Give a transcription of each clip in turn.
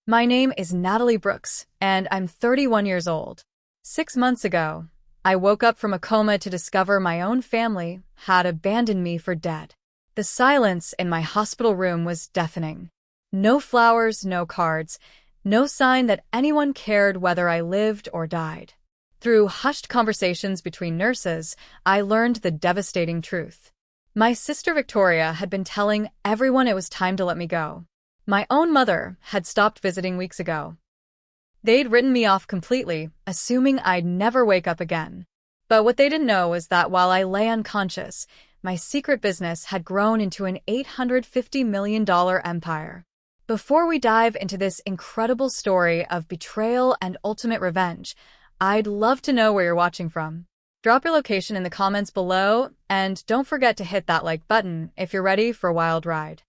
My name is Natalie Brooks, and I'm 31 years old. 6 months ago, I woke up from a coma to discover my own family had abandoned me for dead. The silence in my hospital room was deafening. No flowers, no cards, no sign that anyone cared whether I lived or died. Through hushed conversations between nurses, I learned the devastating truth. My sister Victoria had been telling everyone it was time to let me go. My own mother had stopped visiting weeks ago. They'd written me off completely, assuming I'd never wake up again. But what they didn't know was that while I lay unconscious, my secret business had grown into an $850 million empire. Before we dive into this incredible story of betrayal and ultimate revenge, I'd love to know where you're watching from. Drop your location in the comments below, and don't forget to hit that like button if you're ready for a wild ride.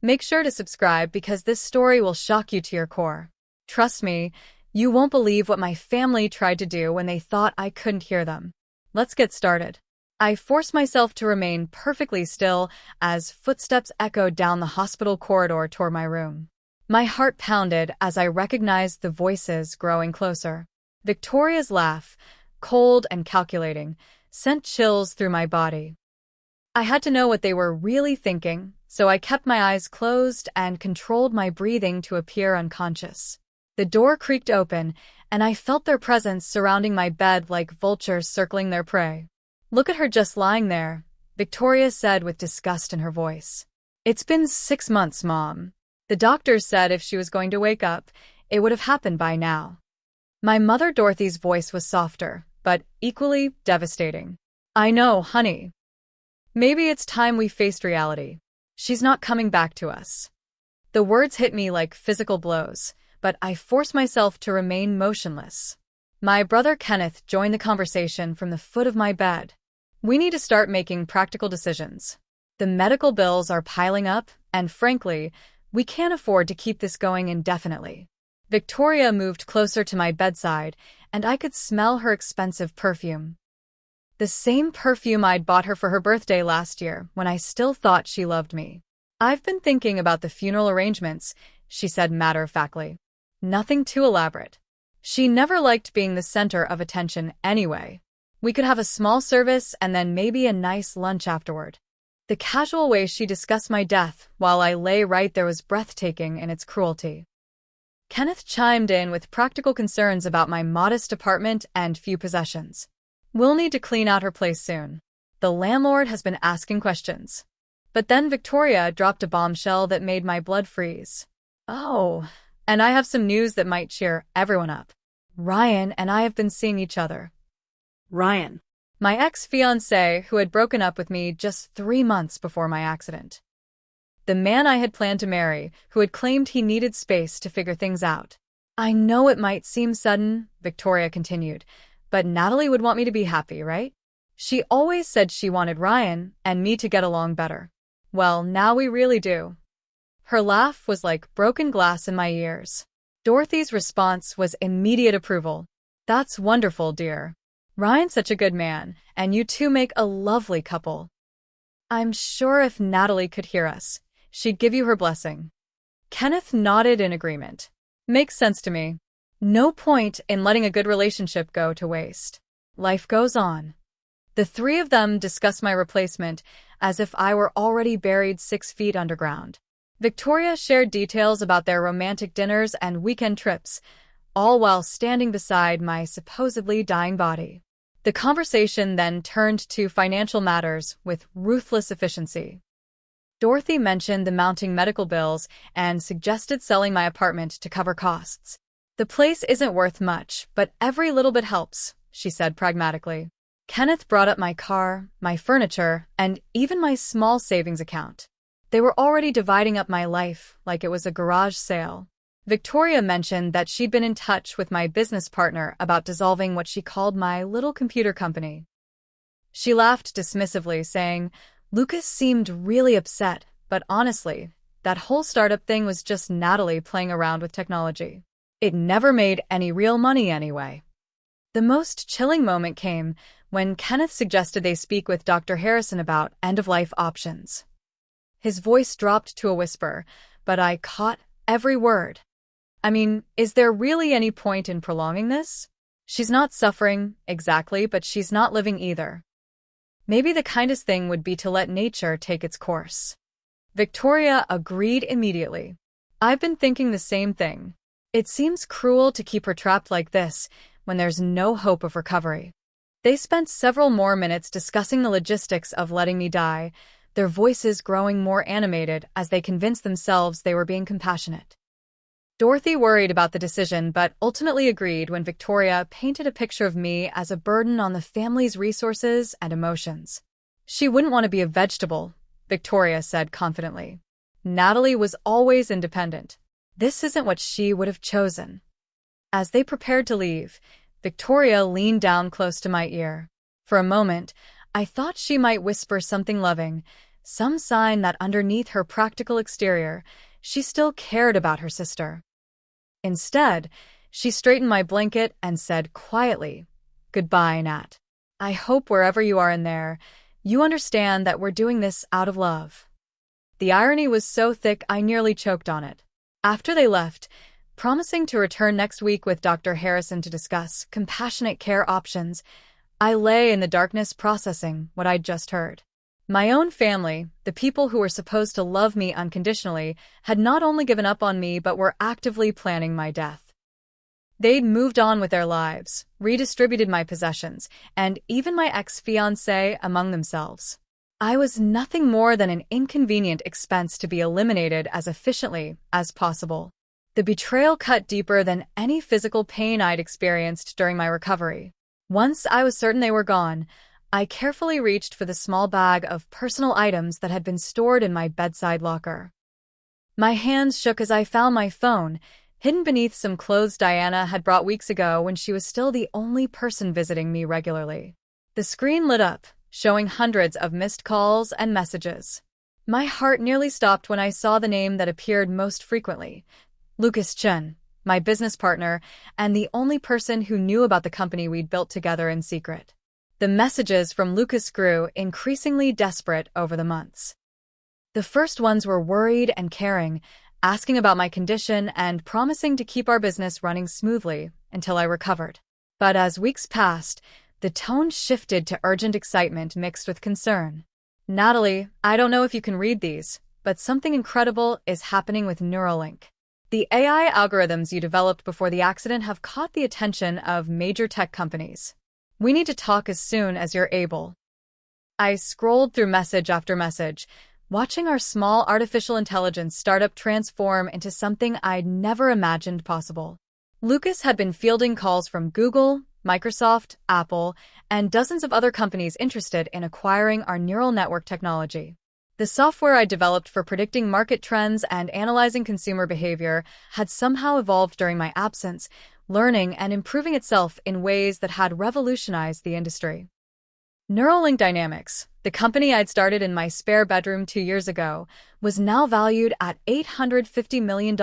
Make sure to subscribe because this story will shock you to your core. Trust me, you won't believe what my family tried to do when they thought I couldn't hear them. Let's get started. I forced myself to remain perfectly still as footsteps echoed down the hospital corridor toward my room. My heart pounded as I recognized the voices growing closer. Victoria's laugh, cold and calculating, sent chills through my body. I had to know what they were really thinking, so I kept my eyes closed and controlled my breathing to appear unconscious. The door creaked open, and I felt their presence surrounding my bed like vultures circling their prey. "Look at her just lying there," Victoria said with disgust in her voice. "It's been 6 months, Mom. The doctors said if she was going to wake up, it would have happened by now." My mother Dorothy's voice was softer, but equally devastating. "I know, honey. Maybe it's time we faced reality. She's not coming back to us." The words hit me like physical blows, but I forced myself to remain motionless. My brother Kenneth joined the conversation from the foot of my bed. "We need to start making practical decisions. The medical bills are piling up, and frankly, we can't afford to keep this going indefinitely." Victoria moved closer to my bedside, and I could smell her expensive perfume. The same perfume I'd bought her for her birthday last year when I still thought she loved me. "I've been thinking about the funeral arrangements," she said matter-of-factly. "Nothing too elaborate. She never liked being the center of attention anyway. We could have a small service and then maybe a nice lunch afterward." The casual way she discussed my death while I lay right there was breathtaking in its cruelty. Kenneth chimed in with practical concerns about my modest apartment and few possessions. "We'll need to clean out her place soon. The landlord has been asking questions." But then Victoria dropped a bombshell that made my blood freeze. "Oh, and I have some news that might cheer everyone up. Ryan and I have been seeing each other." Ryan. My ex-fiancé who had broken up with me just 3 months before my accident. The man I had planned to marry, who had claimed he needed space to figure things out. "I know it might seem sudden," Victoria continued, "but Natalie would want me to be happy, right? She always said she wanted Ryan and me to get along better. Well, now we really do." Her laugh was like broken glass in my ears. Dorothy's response was immediate approval. "That's wonderful, dear. Ryan's such a good man, and you two make a lovely couple. I'm sure if Natalie could hear us, she'd give you her blessing." Kenneth nodded in agreement. "Makes sense to me. No point in letting a good relationship go to waste. Life goes on." The three of them discussed my replacement as if I were already buried 6 feet underground. Victoria shared details about their romantic dinners and weekend trips, all while standing beside my supposedly dying body. The conversation then turned to financial matters with ruthless efficiency. Dorothy mentioned the mounting medical bills and suggested selling my apartment to cover costs. "The place isn't worth much, but every little bit helps," she said pragmatically. Kenneth brought up my car, my furniture, and even my small savings account. They were already dividing up my life like it was a garage sale. Victoria mentioned that she'd been in touch with my business partner about dissolving what she called my little computer company. She laughed dismissively, saying, "Lucas seemed really upset, but honestly, that whole startup thing was just Natalie playing around with technology. It never made any real money anyway." The most chilling moment came when Kenneth suggested they speak with Dr. Harrison about end-of-life options. His voice dropped to a whisper, but I caught every word. I mean, is there really any point in prolonging this? She's not suffering, exactly, but she's not living either. Maybe the kindest thing would be to let nature take its course. Victoria agreed immediately. I've been thinking the same thing. It seems cruel to keep her trapped like this when there's no hope of recovery. They spent several more minutes discussing the logistics of letting me die, their voices growing more animated as they convinced themselves they were being compassionate. Dorothy worried about the decision but ultimately agreed when Victoria painted a picture of me as a burden on the family's resources and emotions. She wouldn't want to be a vegetable, Victoria said confidently. Natalie was always independent. This isn't what she would have chosen. As they prepared to leave, Victoria leaned down close to my ear. For a moment, I thought she might whisper something loving, some sign that underneath her practical exterior, she still cared about her sister. Instead, she straightened my blanket and said quietly, "Goodbye, Nat. I hope wherever you are in there, you understand that we're doing this out of love." The irony was so thick I nearly choked on it. After they left, promising to return next week with Dr. Harrison to discuss compassionate care options, I lay in the darkness processing what I'd just heard. My own family, the people who were supposed to love me unconditionally, had not only given up on me but were actively planning my death. They'd moved on with their lives, redistributed my possessions, and even my ex-fiancé among themselves. I was nothing more than an inconvenient expense to be eliminated as efficiently as possible. The betrayal cut deeper than any physical pain I'd experienced during my recovery. Once I was certain they were gone, I carefully reached for the small bag of personal items that had been stored in my bedside locker. My hands shook as I found my phone, hidden beneath some clothes Diana had brought weeks ago when she was still the only person visiting me regularly. The screen lit up, showing hundreds of missed calls and messages. My heart nearly stopped when I saw the name that appeared most frequently, Lucas Chen, my business partner, and the only person who knew about the company we'd built together in secret. The messages from Lucas grew increasingly desperate over the months. The first ones were worried and caring, asking about my condition and promising to keep our business running smoothly until I recovered. But as weeks passed, the tone shifted to urgent excitement mixed with concern. "Natalie, I don't know if you can read these, but something incredible is happening with NeuroLink. The AI algorithms you developed before the accident have caught the attention of major tech companies. We need to talk as soon as you're able." I scrolled through message after message, watching our small artificial intelligence startup transform into something I'd never imagined possible. Lucas had been fielding calls from Google, Microsoft, Apple, and dozens of other companies interested in acquiring our neural network technology. The software I developed for predicting market trends and analyzing consumer behavior had somehow evolved during my absence, learning and improving itself in ways that had revolutionized the industry. NeuroLink Dynamics, the company I'd started in my spare bedroom 2 years ago, was now valued at $850 million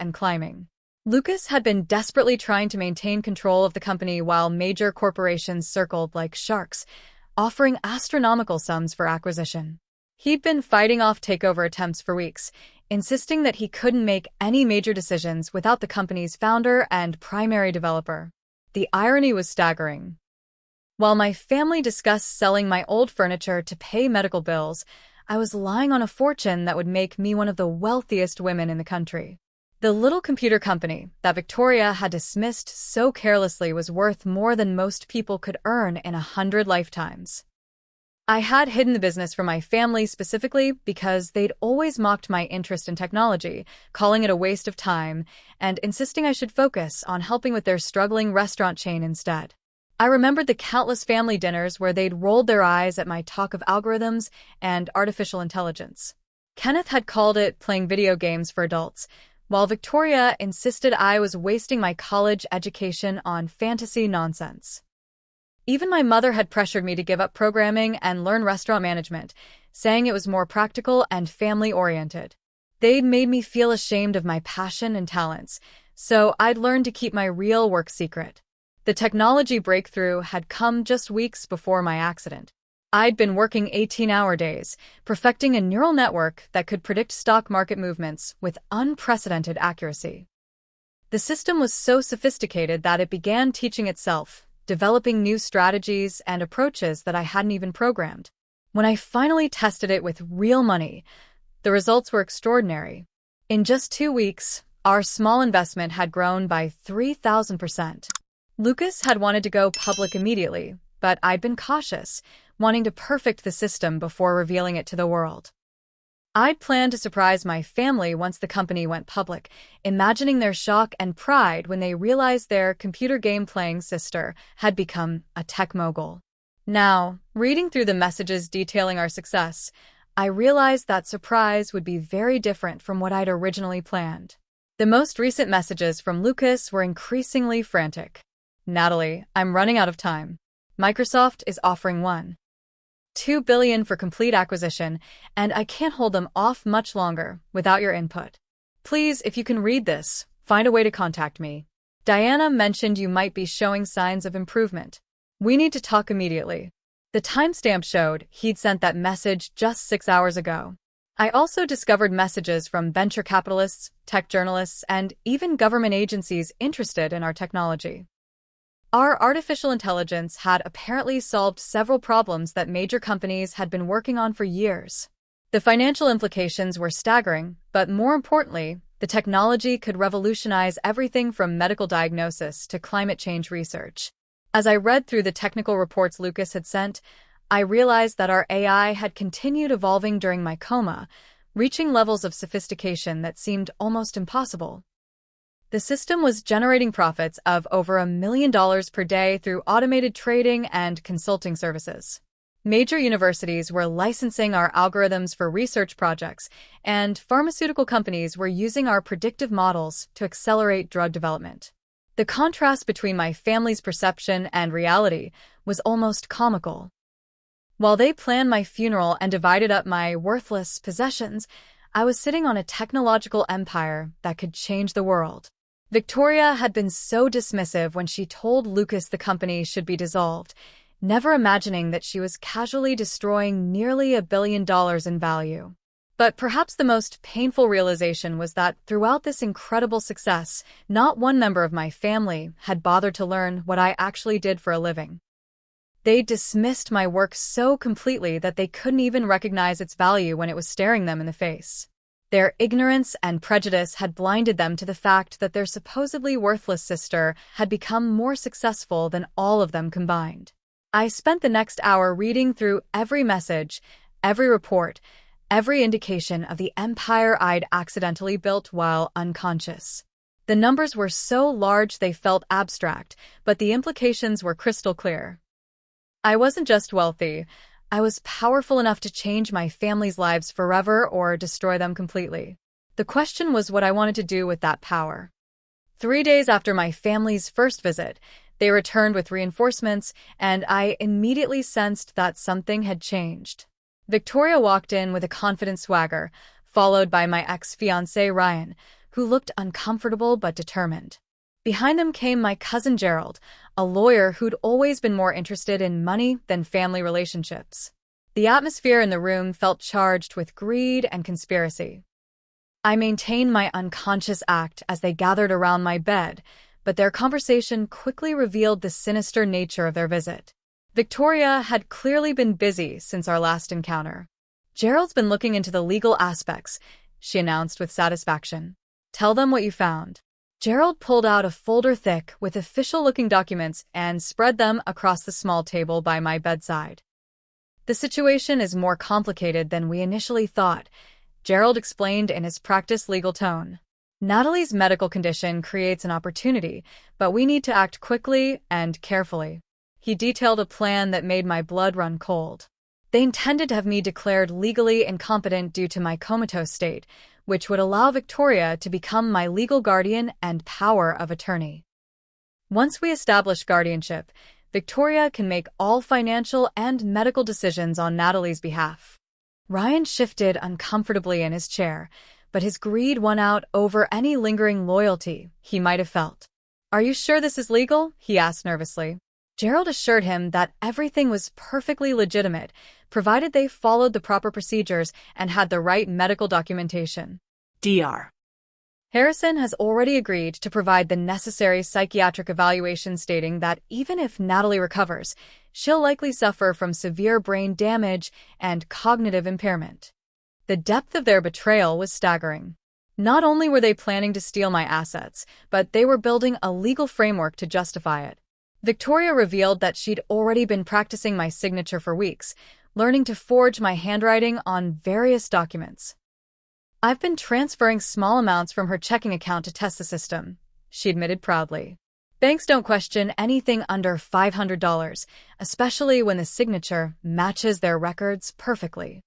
and climbing. Lucas had been desperately trying to maintain control of the company while major corporations circled like sharks, offering astronomical sums for acquisition. He'd been fighting off takeover attempts for weeks, insisting that he couldn't make any major decisions without the company's founder and primary developer. The irony was staggering. While my family discussed selling my old furniture to pay medical bills, I was lying on a fortune that would make me one of the wealthiest women in the country. The little computer company that Victoria had dismissed so carelessly was worth more than most people could earn in 100 lifetimes. I had hidden the business from my family specifically because they'd always mocked my interest in technology, calling it a waste of time, and insisting I should focus on helping with their struggling restaurant chain instead. I remembered the countless family dinners where they'd rolled their eyes at my talk of algorithms and artificial intelligence. Kenneth had called it playing video games for adults, while Victoria insisted I was wasting my college education on fantasy nonsense. Even my mother had pressured me to give up programming and learn restaurant management, saying it was more practical and family-oriented. They'd made me feel ashamed of my passion and talents, so I'd learned to keep my real work secret. The technology breakthrough had come just weeks before my accident. I'd been working 18-hour days, perfecting a neural network that could predict stock market movements with unprecedented accuracy. The system was so sophisticated that it began teaching itself, developing new strategies and approaches that I hadn't even programmed. When I finally tested it with real money, the results were extraordinary. In just 2 weeks, our small investment had grown by 3,000%. Lucas had wanted to go public immediately, but I'd been cautious, wanting to perfect the system before revealing it to the world. I'd planned to surprise my family once the company went public, imagining their shock and pride when they realized their computer game-playing sister had become a tech mogul. Now, reading through the messages detailing our success, I realized that surprise would be very different from what I'd originally planned. The most recent messages from Lucas were increasingly frantic. "Natalie, I'm running out of time. Microsoft is offering $1.2 billion for complete acquisition, and I can't hold them off much longer without your input. Please, if you can read this, find a way to contact me. Diana mentioned you might be showing signs of improvement. We need to talk immediately." The timestamp showed he'd sent that message just 6 hours ago. I also discovered messages from venture capitalists, tech journalists, and even government agencies interested in our technology. Our artificial intelligence had apparently solved several problems that major companies had been working on for years. The financial implications were staggering, but more importantly, the technology could revolutionize everything from medical diagnosis to climate change research. As I read through the technical reports Lucas had sent, I realized that our AI had continued evolving during my coma, reaching levels of sophistication that seemed almost impossible. The system was generating profits of over $1 million per day through automated trading and consulting services. Major universities were licensing our algorithms for research projects, and pharmaceutical companies were using our predictive models to accelerate drug development. The contrast between my family's perception and reality was almost comical. While they planned my funeral and divided up my worthless possessions, I was sitting on a technological empire that could change the world. Victoria had been so dismissive when she told Lucas the company should be dissolved, never imagining that she was casually destroying nearly $1 billion in value. But perhaps the most painful realization was that throughout this incredible success, not one member of my family had bothered to learn what I actually did for a living. They dismissed my work so completely that they couldn't even recognize its value when it was staring them in the face. Their ignorance and prejudice had blinded them to the fact that their supposedly worthless sister had become more successful than all of them combined. I spent the next hour reading through every message, every report, every indication of the empire I'd accidentally built while unconscious. The numbers were so large they felt abstract, but the implications were crystal clear. I wasn't just wealthy. I was powerful enough to change my family's lives forever or destroy them completely. The question was what I wanted to do with that power. 3 days after my family's first visit, they returned with reinforcements, and I immediately sensed that something had changed. Victoria walked in with a confident swagger, followed by my ex-fiancé Ryan, who looked uncomfortable but determined. Behind them came my cousin Gerald, a lawyer who'd always been more interested in money than family relationships. The atmosphere in the room felt charged with greed and conspiracy. I maintained my unconscious act as they gathered around my bed, but their conversation quickly revealed the sinister nature of their visit. Victoria had clearly been busy since our last encounter. "Gerald's been looking into the legal aspects," she announced with satisfaction. "Tell them what you found." Gerald pulled out a folder thick with official-looking documents and spread them across the small table by my bedside. "The situation is more complicated than we initially thought," Gerald explained in his practiced legal tone. "Natalie's medical condition creates an opportunity, but we need to act quickly and carefully." He detailed a plan that made my blood run cold. They intended to have me declared legally incompetent due to my comatose state, which would allow Victoria to become my legal guardian and power of attorney. Once we establish guardianship, Victoria can make all financial and medical decisions on Natalie's behalf. Ryan shifted uncomfortably in his chair, but his greed won out over any lingering loyalty he might have felt. "Are you sure this is legal?" he asked nervously. Gerald assured him that everything was perfectly legitimate, provided they followed the proper procedures and had the right medical documentation. Dr. Harrison has already agreed to provide the necessary psychiatric evaluation stating that even if Natalie recovers, she'll likely suffer from severe brain damage and cognitive impairment. The depth of their betrayal was staggering. Not only were they planning to steal my assets, but they were building a legal framework to justify it. Victoria revealed that she'd already been practicing my signature for weeks, learning to forge my handwriting on various documents. I've been transferring small amounts from her checking account to test the system, she admitted proudly. Banks don't question anything under $500, especially when the signature matches their records perfectly.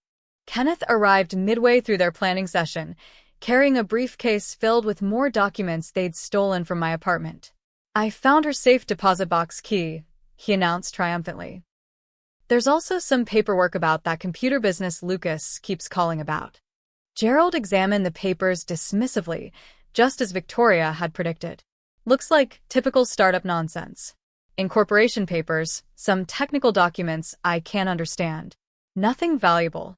Kenneth arrived midway through their planning session, carrying a briefcase filled with more documents they'd stolen from my apartment. I found her safe deposit box key, he announced triumphantly. There's also some paperwork about that computer business Lucas keeps calling about. Gerald examined the papers dismissively, just as Victoria had predicted. Looks like typical startup nonsense. Incorporation papers, some technical documents I can't understand. Nothing valuable.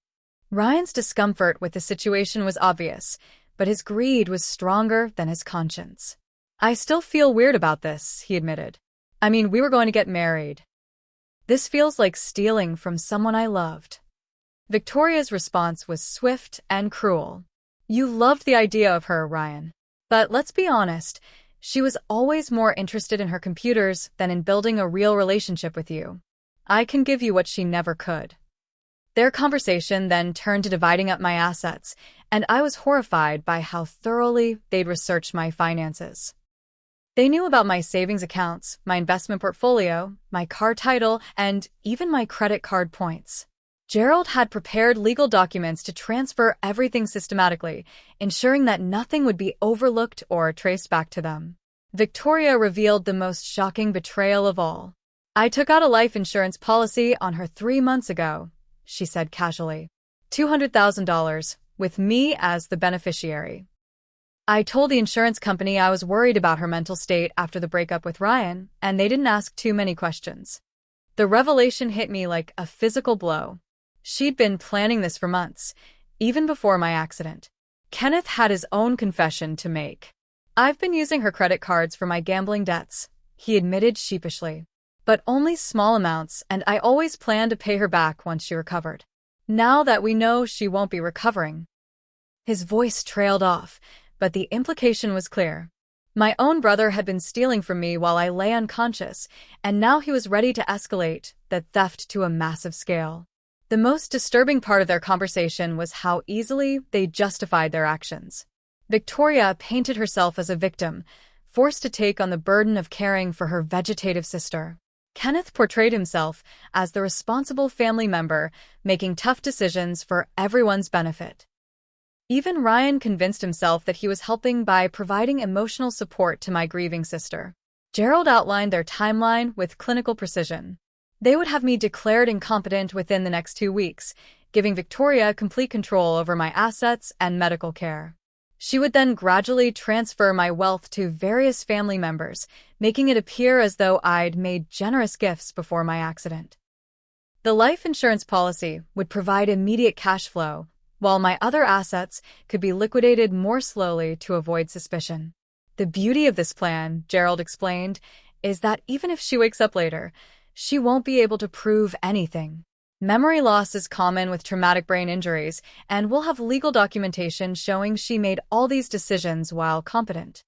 Ryan's discomfort with the situation was obvious, but his greed was stronger than his conscience. I still feel weird about this, he admitted. I mean, we were going to get married. This feels like stealing from someone I loved. Victoria's response was swift and cruel. You loved the idea of her, Ryan. But let's be honest, she was always more interested in her computers than in building a real relationship with you. I can give you what she never could. Their conversation then turned to dividing up my assets, and I was horrified by how thoroughly they'd researched my finances. They knew about my savings accounts, my investment portfolio, my car title, and even my credit card points. Gerald had prepared legal documents to transfer everything systematically, ensuring that nothing would be overlooked or traced back to them. Victoria revealed the most shocking betrayal of all. I took out a life insurance policy on her 3 months ago, she said casually. $200,000, with me as the beneficiary. I told the insurance company I was worried about her mental state after the breakup with Ryan, and they didn't ask too many questions. The revelation hit me like a physical blow. She'd been planning this for months, even before my accident. Kenneth had his own confession to make. I've been using her credit cards for my gambling debts, he admitted sheepishly. But only small amounts, and I always planned to pay her back once she recovered. Now that we know she won't be recovering. His voice trailed off, but the implication was clear. My own brother had been stealing from me while I lay unconscious, and now he was ready to escalate that theft to a massive scale. The most disturbing part of their conversation was how easily they justified their actions. Victoria painted herself as a victim, forced to take on the burden of caring for her vegetative sister. Kenneth portrayed himself as the responsible family member, making tough decisions for everyone's benefit. Even Ryan convinced himself that he was helping by providing emotional support to my grieving sister. Gerald outlined their timeline with clinical precision. They would have me declared incompetent within the next 2 weeks, giving Victoria complete control over my assets and medical care. She would then gradually transfer my wealth to various family members, making it appear as though I'd made generous gifts before my accident. The life insurance policy would provide immediate cash flow, while my other assets could be liquidated more slowly to avoid suspicion. The beauty of this plan, Gerald explained, is that even if she wakes up later, she won't be able to prove anything. Memory loss is common with traumatic brain injuries, and we'll have legal documentation showing she made all these decisions while competent.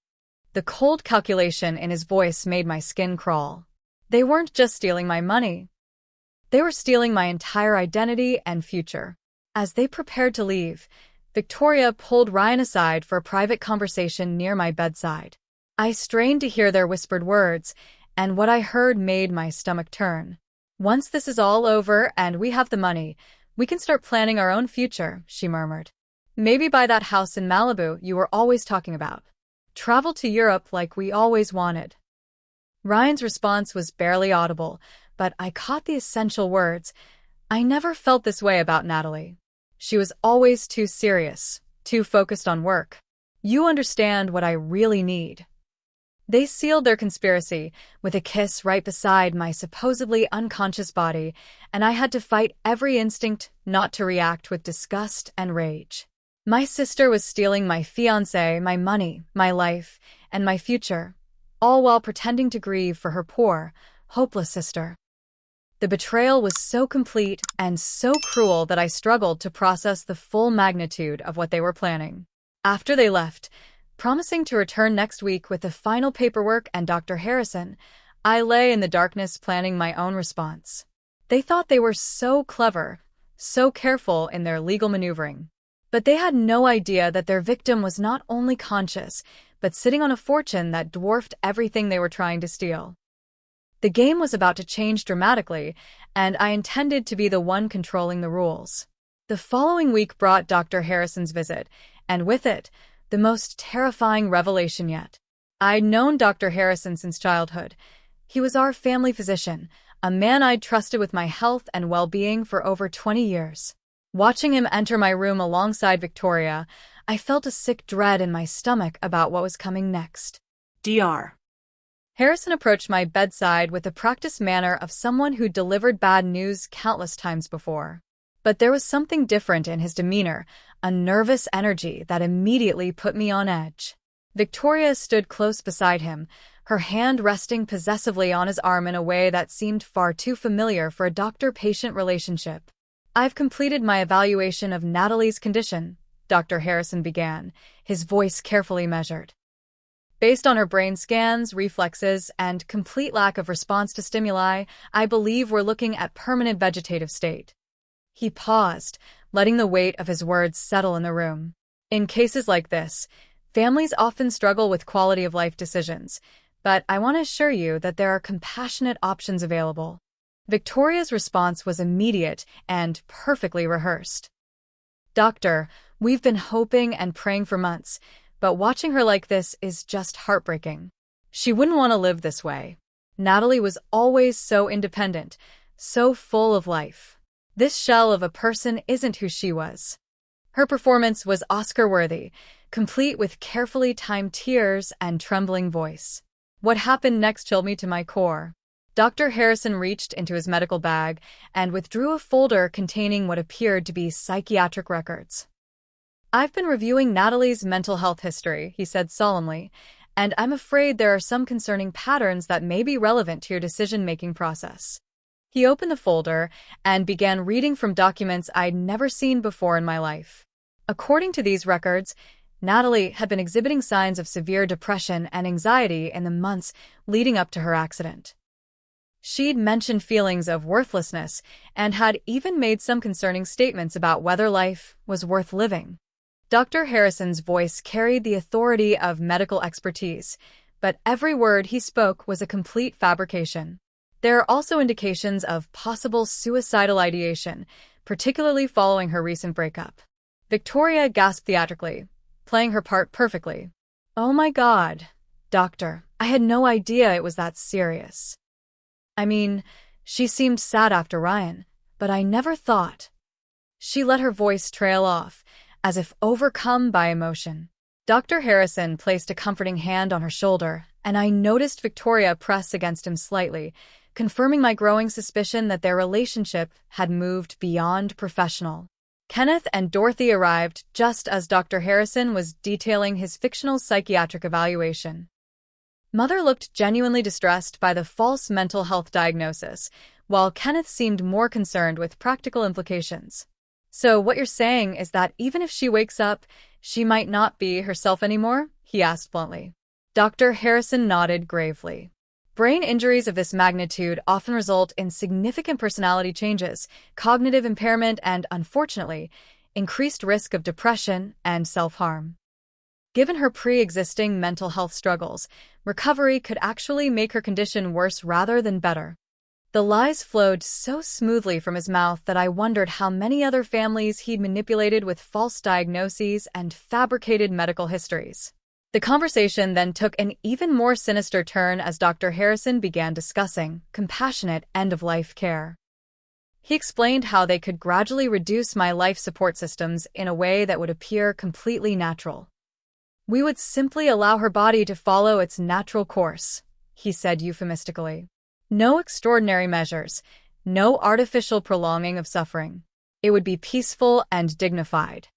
The cold calculation in his voice made my skin crawl. They weren't just stealing my money. They were stealing my entire identity and future. As they prepared to leave, Victoria pulled Ryan aside for a private conversation near my bedside. I strained to hear their whispered words, and what I heard made my stomach turn. Once this is all over and we have the money, we can start planning our own future, she murmured. Maybe buy that house in Malibu you were always talking about. Travel to Europe like we always wanted. Ryan's response was barely audible, but I caught the essential words. I never felt this way about Natalie. She was always too serious, too focused on work. You understand what I really need. They sealed their conspiracy with a kiss right beside my supposedly unconscious body, and I had to fight every instinct not to react with disgust and rage. My sister was stealing my fiancé, my money, my life, and my future, all while pretending to grieve for her poor, hopeless sister. The betrayal was so complete and so cruel that I struggled to process the full magnitude of what they were planning. After they left, promising to return next week with the final paperwork and Dr. Harrison, I lay in the darkness planning my own response. They thought they were so clever, so careful in their legal maneuvering. But they had no idea that their victim was not only conscious, but sitting on a fortune that dwarfed everything they were trying to steal. The game was about to change dramatically, and I intended to be the one controlling the rules. The following week brought Dr. Harrison's visit, and with it, the most terrifying revelation yet. I'd known Dr. Harrison since childhood. He was our family physician, a man I'd trusted with my health and well-being for over 20 years. Watching him enter my room alongside Victoria, I felt a sick dread in my stomach about what was coming next. Dr. Harrison approached my bedside with the practiced manner of someone who'd delivered bad news countless times before. But there was something different in his demeanor, a nervous energy that immediately put me on edge. Victoria stood close beside him, her hand resting possessively on his arm in a way that seemed far too familiar for a doctor-patient relationship. "I've completed my evaluation of Natalie's condition," Dr. Harrison began, his voice carefully measured. "Based on her brain scans, reflexes, and complete lack of response to stimuli, I believe we're looking at permanent vegetative state." He paused, letting the weight of his words settle in the room. In cases like this, families often struggle with quality-of-life decisions, but I want to assure you that there are compassionate options available. Victoria's response was immediate and perfectly rehearsed. "Doctor, we've been hoping and praying for months, but watching her like this is just heartbreaking. She wouldn't want to live this way. Natalie was always so independent, so full of life. This shell of a person isn't who she was. Her performance was Oscar-worthy, complete with carefully timed tears and trembling voice. What happened next chilled me to my core." Dr. Harrison reached into his medical bag and withdrew a folder containing what appeared to be psychiatric records. "I've been reviewing Natalie's mental health history," he said solemnly, "and I'm afraid there are some concerning patterns that may be relevant to your decision-making process." He opened the folder and began reading from documents I'd never seen before in my life. According to these records, Natalie had been exhibiting signs of severe depression and anxiety in the months leading up to her accident. She'd mentioned feelings of worthlessness and had even made some concerning statements about whether life was worth living. Dr. Harrison's voice carried the authority of medical expertise, but every word he spoke was a complete fabrication. There are also indications of possible suicidal ideation, particularly following her recent breakup. Victoria gasped theatrically, playing her part perfectly. "Oh my God, doctor, I had no idea it was that serious. I mean, she seemed sad after Ryan, but I never thought." She let her voice trail off, as if overcome by emotion. Dr. Harrison placed a comforting hand on her shoulder, and I noticed Victoria press against him slightly, confirming my growing suspicion that their relationship had moved beyond professional. Kenneth and Dorothy arrived just as Dr. Harrison was detailing his fictional psychiatric evaluation. Mother looked genuinely distressed by the false mental health diagnosis, while Kenneth seemed more concerned with practical implications. "So what you're saying is that even if she wakes up, she might not be herself anymore?" he asked bluntly. Dr. Harrison nodded gravely. "Brain injuries of this magnitude often result in significant personality changes, cognitive impairment, and, unfortunately, increased risk of depression and self-harm. Given her pre-existing mental health struggles, recovery could actually make her condition worse rather than better." The lies flowed so smoothly from his mouth that I wondered how many other families he'd manipulated with false diagnoses and fabricated medical histories. The conversation then took an even more sinister turn as Dr. Harrison began discussing compassionate end-of-life care. He explained how they could gradually reduce my life support systems in a way that would appear completely natural. "We would simply allow her body to follow its natural course," he said euphemistically. "No extraordinary measures, no artificial prolonging of suffering. It would be peaceful and dignified."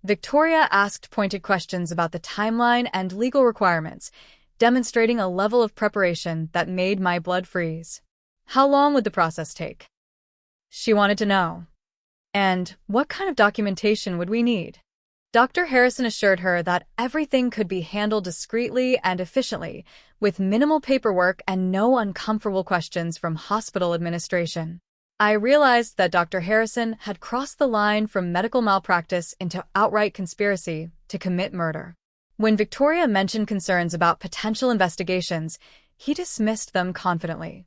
Victoria asked pointed questions about the timeline and legal requirements, demonstrating a level of preparation that made my blood freeze. How long would the process take? She wanted to know. And what kind of documentation would we need? Dr. Harrison assured her that everything could be handled discreetly and efficiently, with minimal paperwork and no uncomfortable questions from hospital administration. I realized that Dr. Harrison had crossed the line from medical malpractice into outright conspiracy to commit murder. When Victoria mentioned concerns about potential investigations, he dismissed them confidently.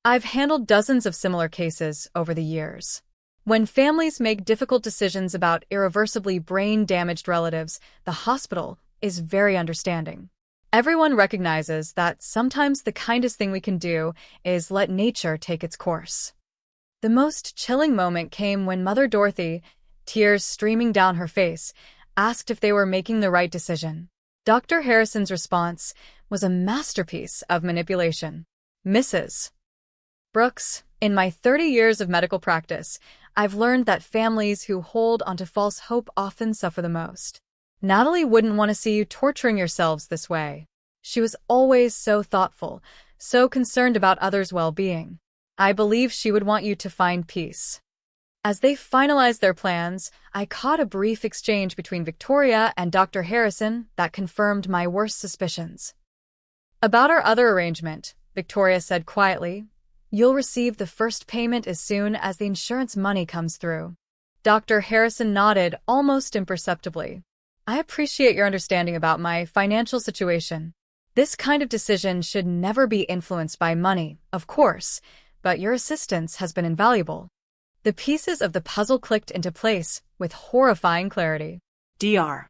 I've handled dozens of similar cases over the years. When families make difficult decisions about irreversibly brain-damaged relatives, the hospital is very understanding. Everyone recognizes that sometimes the kindest thing we can do is let nature take its course. The most chilling moment came when Mother Dorothy, tears streaming down her face, asked if they were making the right decision. Dr. Harrison's response was a masterpiece of manipulation. Mrs. Brooks, in my 30 years of medical practice, I've learned that families who hold onto false hope often suffer the most. Natalie wouldn't want to see you torturing yourselves this way. She was always so thoughtful, so concerned about others' well-being. I believe she would want you to find peace. As they finalized their plans, I caught a brief exchange between Victoria and Dr. Harrison that confirmed my worst suspicions. About our other arrangement, Victoria said quietly, "You'll receive the first payment as soon as the insurance money comes through." Dr. Harrison nodded almost imperceptibly. "I appreciate your understanding about my financial situation. This kind of decision should never be influenced by money, of course, but your assistance has been invaluable." The pieces of the puzzle clicked into place with horrifying clarity. Dr.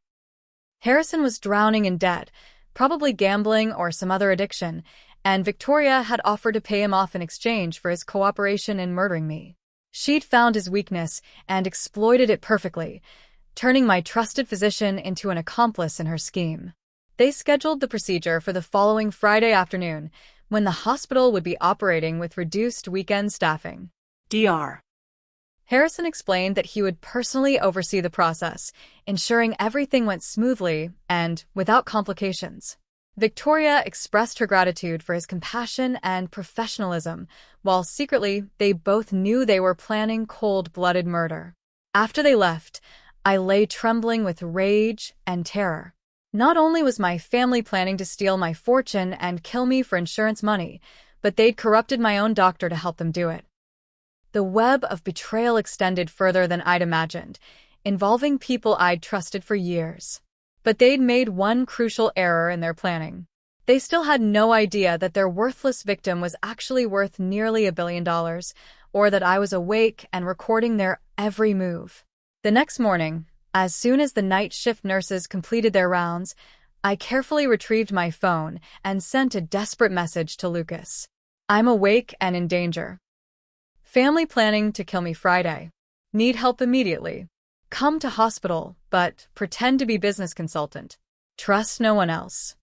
Harrison was drowning in debt, probably gambling or some other addiction, and Victoria had offered to pay him off in exchange for his cooperation in murdering me. She'd found his weakness and exploited it perfectly, turning my trusted physician into an accomplice in her scheme. They scheduled the procedure for the following Friday afternoon, when the hospital would be operating with reduced weekend staffing. Dr. Harrison explained that he would personally oversee the process, ensuring everything went smoothly and without complications. Victoria expressed her gratitude for his compassion and professionalism, while secretly they both knew they were planning cold-blooded murder. After they left, I lay trembling with rage and terror. Not only was my family planning to steal my fortune and kill me for insurance money, but they'd corrupted my own doctor to help them do it. The web of betrayal extended further than I'd imagined, involving people I'd trusted for years. But they'd made one crucial error in their planning. They still had no idea that their worthless victim was actually worth nearly $1 billion, or that I was awake and recording their every move. The next morning, as soon as the night shift nurses completed their rounds, I carefully retrieved my phone and sent a desperate message to Lucas. "I'm awake and in danger. Family planning to kill me Friday. Need help immediately. Come to hospital, but pretend to be business consultant. Trust no one else."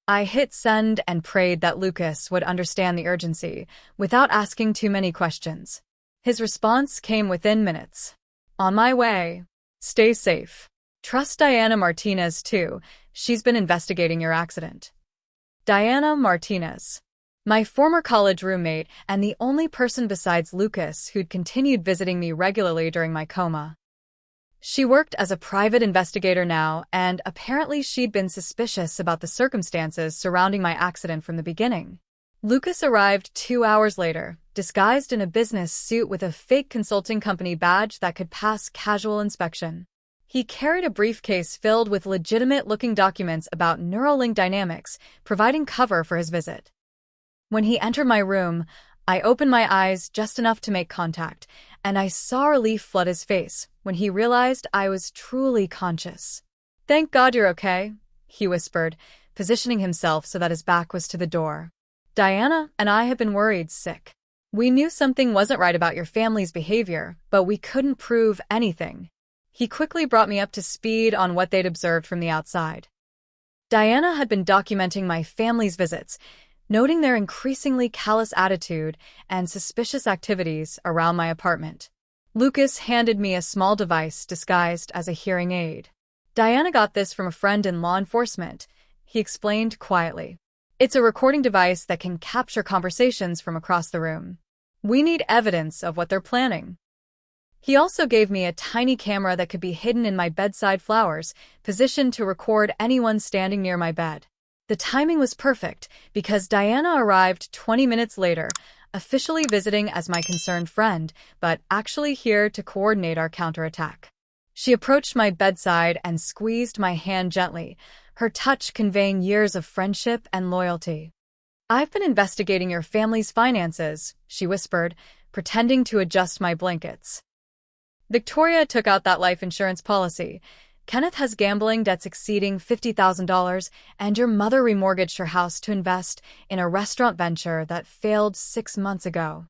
I hit send and prayed that Lucas would understand the urgency, without asking too many questions. His response came within minutes. "On my way. Stay safe. Trust Diana Martinez too. She's been investigating your accident." Diana Martinez. My former college roommate and the only person besides Lucas who'd continued visiting me regularly during my coma. She worked as a private investigator now, and apparently she'd been suspicious about the circumstances surrounding my accident from the beginning. Lucas arrived 2 hours later, disguised in a business suit with a fake consulting company badge that could pass casual inspection. He carried a briefcase filled with legitimate-looking documents about NeuroLink Dynamics, providing cover for his visit. When he entered my room, I opened my eyes just enough to make contact, and I saw relief flood his face when he realized I was truly conscious. "Thank God you're okay," he whispered, positioning himself so that his back was to the door. "Diana and I have been worried sick. We knew something wasn't right about your family's behavior, but we couldn't prove anything." He quickly brought me up to speed on what they'd observed from the outside. Diana had been documenting my family's visits, noting their increasingly callous attitude and suspicious activities around my apartment. Lucas handed me a small device disguised as a hearing aid. Diana got this from a friend in law enforcement, he explained quietly. It's a recording device that can capture conversations from across the room. We need evidence of what they're planning. He also gave me a tiny camera that could be hidden in my bedside flowers, positioned to record anyone standing near my bed. The timing was perfect because Diana arrived 20 minutes later, officially visiting as my concerned friend, but actually here to coordinate our counterattack. She approached my bedside and squeezed my hand gently, her touch conveying years of friendship and loyalty. I've been investigating your family's finances, she whispered, pretending to adjust my blankets. Victoria took out that life insurance policy. Kenneth has gambling debts exceeding $50,000, and your mother remortgaged her house to invest in a restaurant venture that failed 6 months ago.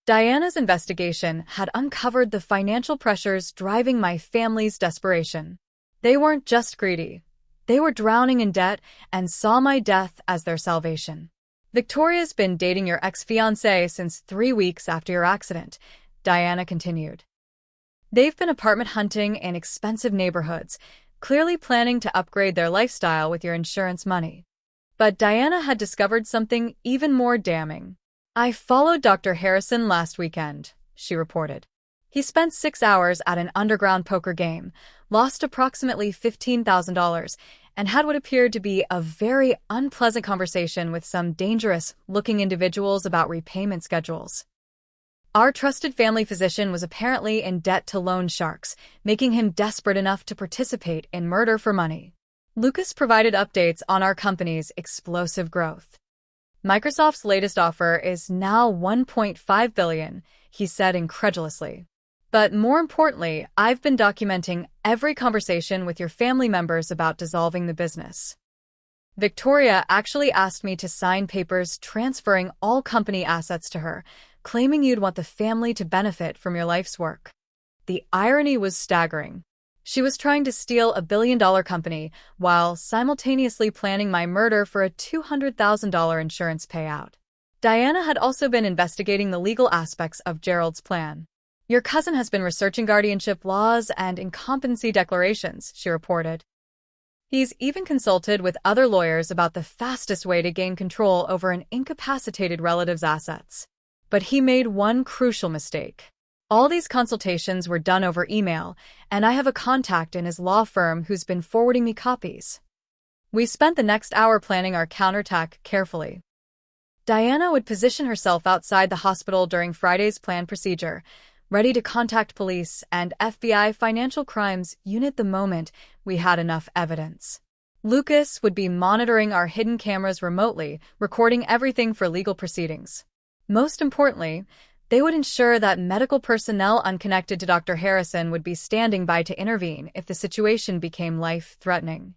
Diana's investigation had uncovered the financial pressures driving my family's desperation. They weren't just greedy. They were drowning in debt and saw my death as their salvation. Victoria's been dating your ex-fiancé since 3 weeks after your accident, Diana continued. They've been apartment hunting in expensive neighborhoods, clearly planning to upgrade their lifestyle with your insurance money. But Diana had discovered something even more damning. I followed Dr. Harrison last weekend, she reported. He spent 6 hours at an underground poker game, lost approximately $15,000, and had what appeared to be a very unpleasant conversation with some dangerous-looking individuals about repayment schedules. Our trusted family physician was apparently in debt to loan sharks, making him desperate enough to participate in murder for money. Lucas provided updates on our company's explosive growth. Microsoft's latest offer is now $1.5 billion, he said incredulously. But more importantly, I've been documenting every conversation with your family members about dissolving the business. Victoria actually asked me to sign papers transferring all company assets to her, claiming you'd want the family to benefit from your life's work. The irony was staggering. She was trying to steal a billion-dollar company while simultaneously planning my murder for a $200,000 insurance payout. Diana had also been investigating the legal aspects of Gerald's plan. Your cousin has been researching guardianship laws and incompetency declarations, she reported. He's even consulted with other lawyers about the fastest way to gain control over an incapacitated relative's assets. But he made one crucial mistake. All these consultations were done over email, and I have a contact in his law firm who's been forwarding me copies. We spent the next hour planning our counterattack carefully. Diana would position herself outside the hospital during Friday's planned procedure, ready to contact police and FBI Financial Crimes Unit the moment we had enough evidence. Lucas would be monitoring our hidden cameras remotely, recording everything for legal proceedings. Most importantly, they would ensure that medical personnel unconnected to Dr. Harrison would be standing by to intervene if the situation became life-threatening.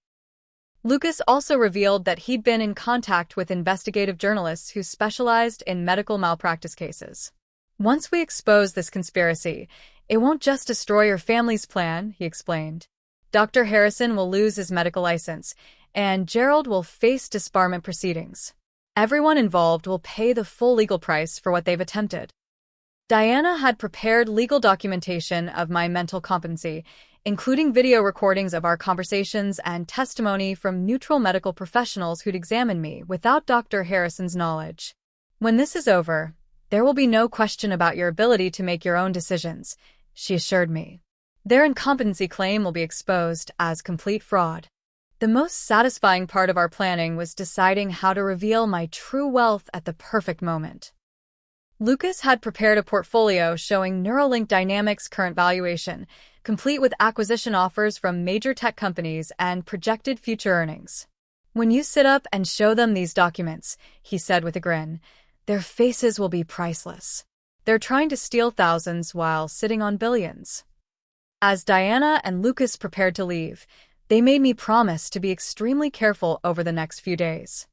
Lucas also revealed that he'd been in contact with investigative journalists who specialized in medical malpractice cases. Once we expose this conspiracy, it won't just destroy your family's plan, he explained. Dr. Harrison will lose his medical license, and Gerald will face disbarment proceedings. Everyone involved will pay the full legal price for what they've attempted. Diana had prepared legal documentation of my mental competency, including video recordings of our conversations and testimony from neutral medical professionals who'd examined me without Dr. Harrison's knowledge. When this is over, there will be no question about your ability to make your own decisions, she assured me. Their incompetency claim will be exposed as complete fraud. The most satisfying part of our planning was deciding how to reveal my true wealth at the perfect moment. Lucas had prepared a portfolio showing NeuroLink Dynamics' current valuation, complete with acquisition offers from major tech companies and projected future earnings. When you sit up and show them these documents, he said with a grin, their faces will be priceless. They're trying to steal thousands while sitting on billions. As Diana and Lucas prepared to leave, they made me promise to be extremely careful over the next few days.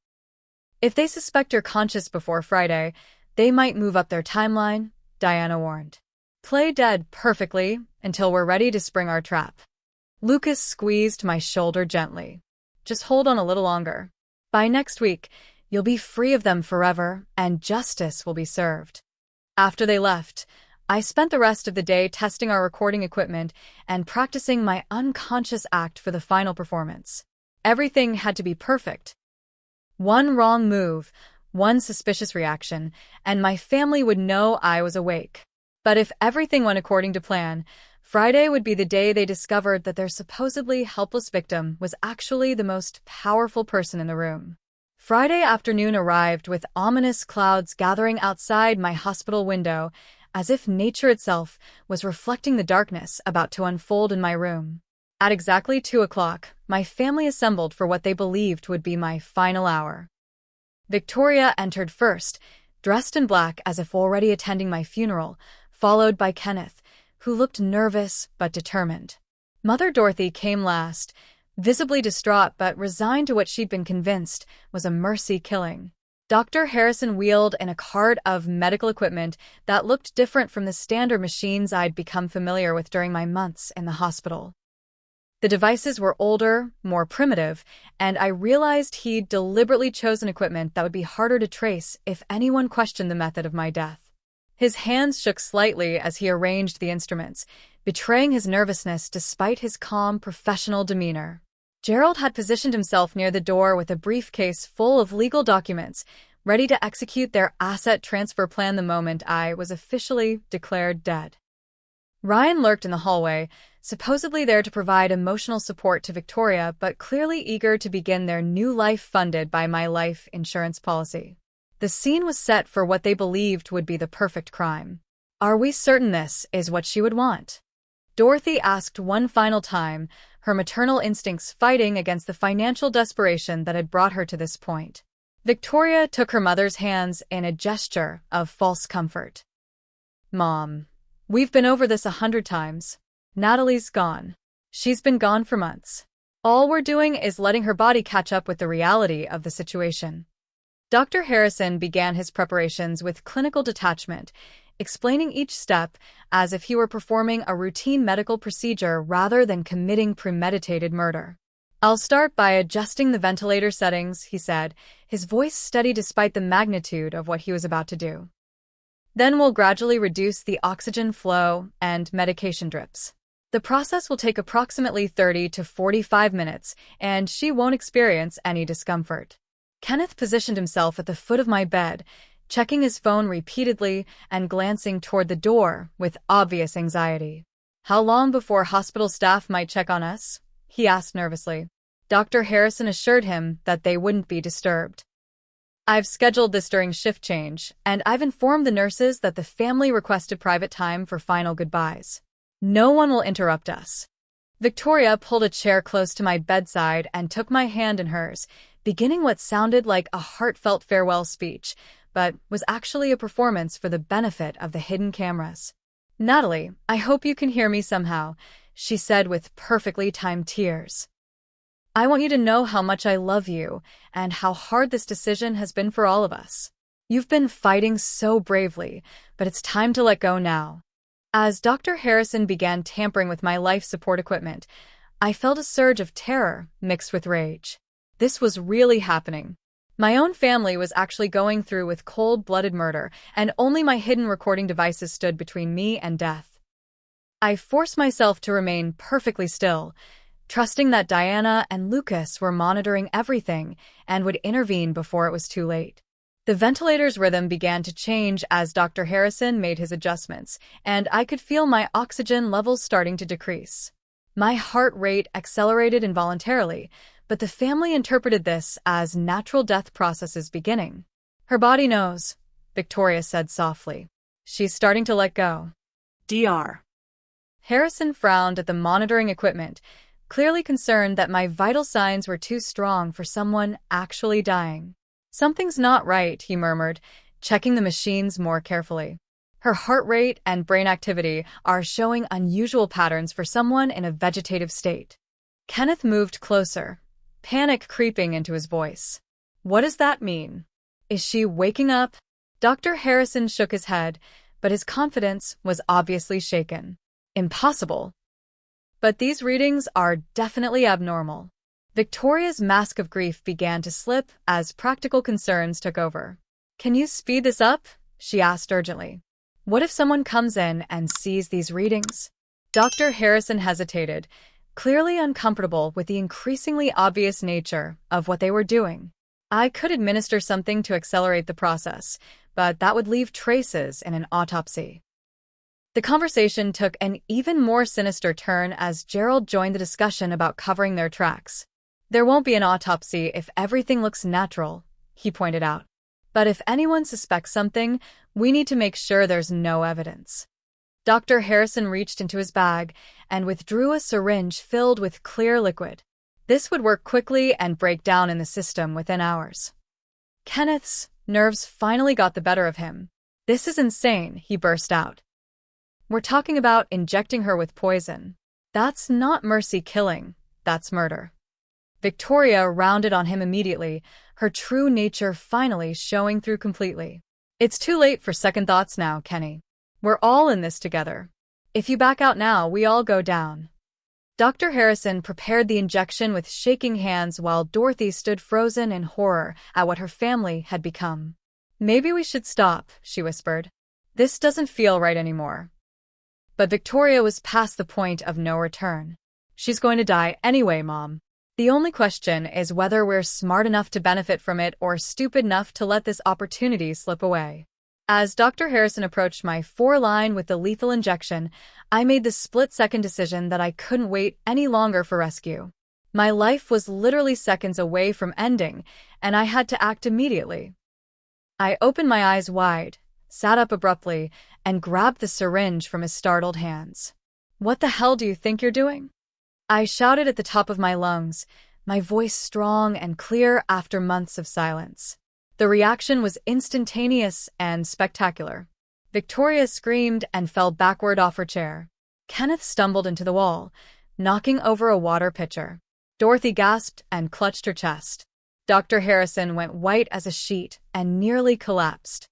If they suspect you're conscious before Friday, they might move up their timeline, Diana warned. Play dead perfectly until we're ready to spring our trap. Lucas squeezed my shoulder gently. Just hold on a little longer. By next week, you'll be free of them forever, and justice will be served. After they left, I spent the rest of the day testing our recording equipment and practicing my unconscious act for the final performance. Everything had to be perfect. One wrong move, one suspicious reaction, and my family would know I was awake. But if everything went according to plan, Friday would be the day they discovered that their supposedly helpless victim was actually the most powerful person in the room. Friday afternoon arrived with ominous clouds gathering outside my hospital window, as if nature itself was reflecting the darkness about to unfold in my room. At exactly 2 o'clock, my family assembled for what they believed would be my final hour. Victoria entered first, dressed in black as if already attending my funeral, followed by Kenneth, who looked nervous but determined. Mother Dorothy came last, visibly distraught but resigned to what she'd been convinced was a mercy killing. Dr. Harrison wheeled in a cart of medical equipment that looked different from the standard machines I'd become familiar with during my months in the hospital. The devices were older, more primitive, and I realized he'd deliberately chosen equipment that would be harder to trace if anyone questioned the method of my death. His hands shook slightly as he arranged the instruments, betraying his nervousness despite his calm, professional demeanor. Gerald had positioned himself near the door with a briefcase full of legal documents, ready to execute their asset transfer plan the moment I was officially declared dead. Ryan lurked in the hallway, supposedly there to provide emotional support to Victoria, but clearly eager to begin their new life funded by my life insurance policy. The scene was set for what they believed would be the perfect crime. Are we certain this is what she would want? Dorothy asked one final time, her maternal instincts fighting against the financial desperation that had brought her to this point. Victoria took her mother's hands in a gesture of false comfort. Mom, we've been over this 100 times. Natalie's gone. She's been gone for months. All we're doing is letting her body catch up with the reality of the situation. Dr. Harrison began his preparations with clinical detachment, explaining each step as if he were performing a routine medical procedure rather than committing premeditated murder. I'll start by adjusting the ventilator settings, he said, his voice steady despite the magnitude of what he was about to do. Then we'll gradually reduce the oxygen flow and medication drips. The process will take approximately 30 to 45 minutes, and she won't experience any discomfort. Kenneth positioned himself at the foot of my bed, checking his phone repeatedly and glancing toward the door with obvious anxiety. How long before hospital staff might check on us? He asked nervously. Dr. Harrison assured him that they wouldn't be disturbed. I've scheduled this during shift change, and I've informed the nurses that the family requested private time for final goodbyes. No one will interrupt us. Victoria pulled a chair close to my bedside and took my hand in hers, beginning what sounded like a heartfelt farewell speech, but was actually a performance for the benefit of the hidden cameras. Natalie, I hope you can hear me somehow, she said with perfectly timed tears. I want you to know how much I love you and how hard this decision has been for all of us. You've been fighting so bravely, but it's time to let go now. As Dr. Harrison began tampering with my life support equipment, I felt a surge of terror mixed with rage. This was really happening. My own family was actually going through with cold-blooded murder, and only my hidden recording devices stood between me and death. I forced myself to remain perfectly still, trusting that Diana and Lucas were monitoring everything and would intervene before it was too late. The ventilator's rhythm began to change as Dr. Harrison made his adjustments, and I could feel my oxygen levels starting to decrease. My heart rate accelerated involuntarily, but the family interpreted this as natural death processes beginning. Her body knows, Victoria said softly. She's starting to let go. Dr. Harrison frowned at the monitoring equipment, clearly concerned that my vital signs were too strong for someone actually dying. Something's not right, he murmured, checking the machines more carefully. Her heart rate and brain activity are showing unusual patterns for someone in a vegetative state. Kenneth moved closer, panic creeping into his voice. What does that mean? Is she waking up? Dr. Harrison shook his head, but his confidence was obviously shaken. Impossible. But these readings are definitely abnormal. Victoria's mask of grief began to slip as practical concerns took over. Can you speed this up? She asked urgently. What if someone comes in and sees these readings? Dr. Harrison hesitated, clearly uncomfortable with the increasingly obvious nature of what they were doing. I could administer something to accelerate the process, but that would leave traces in an autopsy. The conversation took an even more sinister turn as Gerald joined the discussion about covering their tracks. There won't be an autopsy if everything looks natural, he pointed out. But if anyone suspects something, we need to make sure there's no evidence. Dr. Harrison reached into his bag and withdrew a syringe filled with clear liquid. This would work quickly and break down in the system within hours. Kenneth's nerves finally got the better of him. "This is insane," he burst out. "We're talking about injecting her with poison. That's not mercy killing, that's murder." Victoria rounded on him immediately, her true nature finally showing through completely. "It's too late for second thoughts now, Kenny. We're all in this together. If you back out now, we all go down." Dr. Harrison prepared the injection with shaking hands while Dorothy stood frozen in horror at what her family had become. "Maybe we should stop," she whispered. "This doesn't feel right anymore." But Victoria was past the point of no return. "She's going to die anyway, Mom. The only question is whether we're smart enough to benefit from it or stupid enough to let this opportunity slip away." As Dr. Harrison approached my foreline with the lethal injection, I made the split-second decision that I couldn't wait any longer for rescue. My life was literally seconds away from ending, and I had to act immediately. I opened my eyes wide, sat up abruptly, and grabbed the syringe from his startled hands. "What the hell do you think you're doing?" I shouted at the top of my lungs, my voice strong and clear after months of silence. The reaction was instantaneous and spectacular. Victoria screamed and fell backward off her chair. Kenneth stumbled into the wall, knocking over a water pitcher. Dorothy gasped and clutched her chest. Dr. Harrison went white as a sheet and nearly collapsed.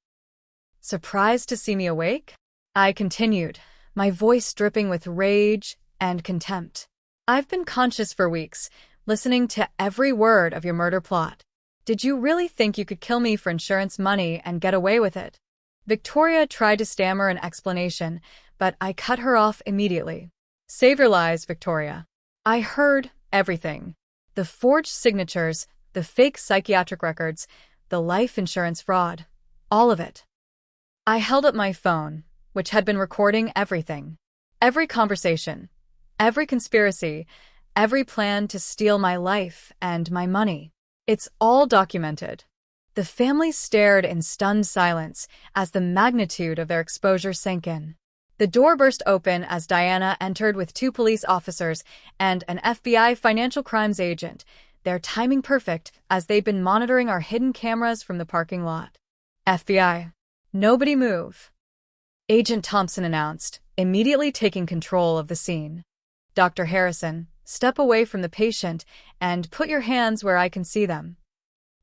"Surprised to see me awake?" I continued, my voice dripping with rage and contempt. "I've been conscious for weeks, listening to every word of your murder plot. Did you really think you could kill me for insurance money and get away with it?" Victoria tried to stammer an explanation, but I cut her off immediately. "Save your lies, Victoria. I heard everything. The forged signatures, the fake psychiatric records, the life insurance fraud. All of it." I held up my phone, which had been recording everything. Every conversation, every conspiracy, every plan to steal my life and my money. It's all documented. The family stared in stunned silence as the magnitude of their exposure sank in. The door burst open as Diana entered with 2 police officers and an FBI financial crimes agent, their timing perfect as they'd been monitoring our hidden cameras from the parking lot. "FBI, nobody move," Agent Thompson announced, immediately taking control of the scene. "Dr. Harrison, step away from the patient and put your hands where I can see them."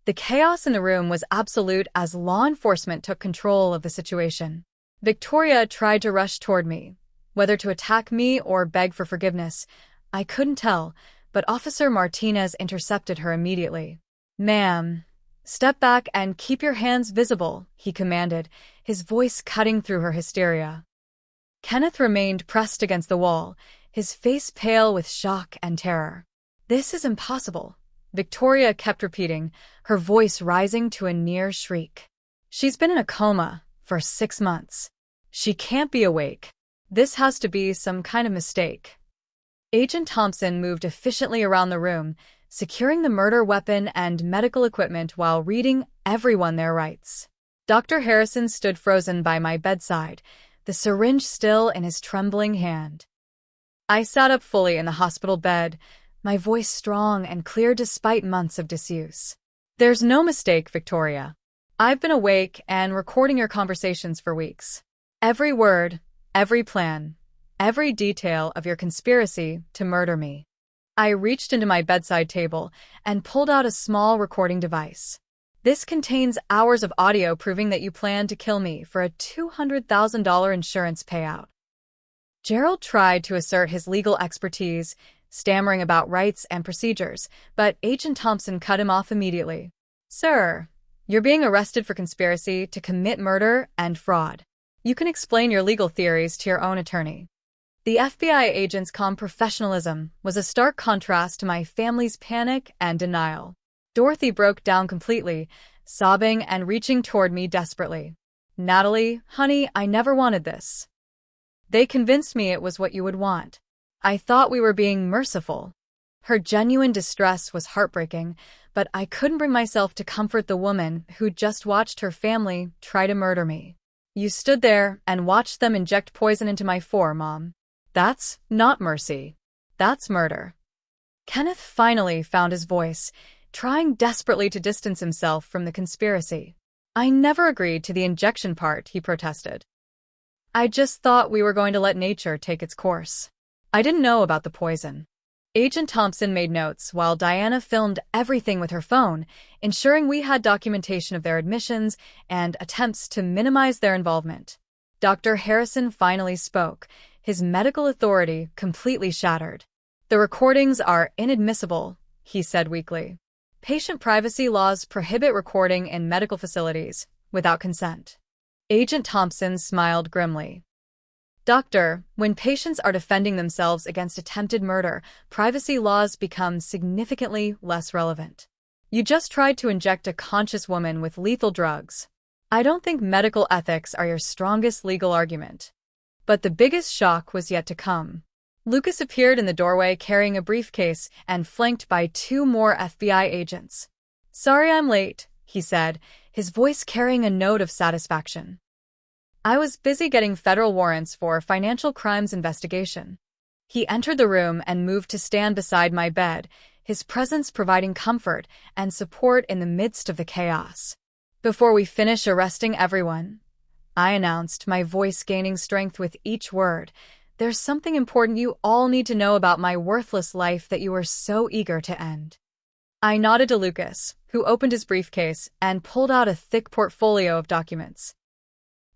The chaos in the room was absolute as law enforcement took control of the situation. Victoria tried to rush toward me. Whether to attack me or beg for forgiveness, I couldn't tell, but Officer Martinez intercepted her immediately. "Ma'am, step back and keep your hands visible," he commanded, his voice cutting through her hysteria. Kenneth remained pressed against the wall, his face pale with shock and terror. "This is impossible," Victoria kept repeating, her voice rising to a near shriek. "She's been in a coma for 6 months. She can't be awake. This has to be some kind of mistake." Agent Thompson moved efficiently around the room, securing the murder weapon and medical equipment while reading everyone their rights. Dr. Harrison stood frozen by my bedside, the syringe still in his trembling hand. I sat up fully in the hospital bed, my voice strong and clear despite months of disuse. "There's no mistake, Victoria. I've been awake and recording your conversations for weeks. Every word, every plan, every detail of your conspiracy to murder me." I reached into my bedside table and pulled out a small recording device. "This contains hours of audio proving that you plan to kill me for a $200,000 insurance payout." Gerald tried to assert his legal expertise, stammering about rights and procedures, but Agent Thompson cut him off immediately. "Sir, you're being arrested for conspiracy to commit murder and fraud. You can explain your legal theories to your own attorney. The FBI agent's calm professionalism was a stark contrast to my family's panic and denial. Dorothy broke down completely, sobbing and reaching toward me desperately. Natalie, honey, I never wanted this. They convinced me it was what you would want. I thought we were being merciful. Her genuine distress was heartbreaking, but I couldn't bring myself to comfort the woman who just watched her family try to murder me. You stood there and watched them inject poison into my Mom. That's not mercy. That's murder. Kenneth finally found his voice, trying desperately to distance himself from the conspiracy. I never agreed to the injection part, he protested. I just thought we were going to let nature take its course. I didn't know about the poison. Agent Thompson made notes while Diana filmed everything with her phone, ensuring we had documentation of their admissions and attempts to minimize their involvement. Dr. Harrison finally spoke, his medical authority completely shattered. The recordings are inadmissible, he said weakly. Patient privacy laws prohibit recording in medical facilities without consent. Agent Thompson smiled grimly. Doctor, when patients are defending themselves against attempted murder, privacy laws become significantly less relevant. You just tried to inject a conscious woman with lethal drugs. I don't think medical ethics are your strongest legal argument. But the biggest shock was yet to come. Lucas appeared in the doorway carrying a briefcase and flanked by 2 more FBI agents. Sorry I'm late, he said, his voice carrying a note of satisfaction. I was busy getting federal warrants for financial crimes investigation. He entered the room and moved to stand beside my bed, his presence providing comfort and support in the midst of the chaos. Before we finish arresting everyone, I announced, my voice gaining strength with each word, there's something important you all need to know about my worthless life that you were so eager to end. I nodded to Lucas, who opened his briefcase and pulled out a thick portfolio of documents.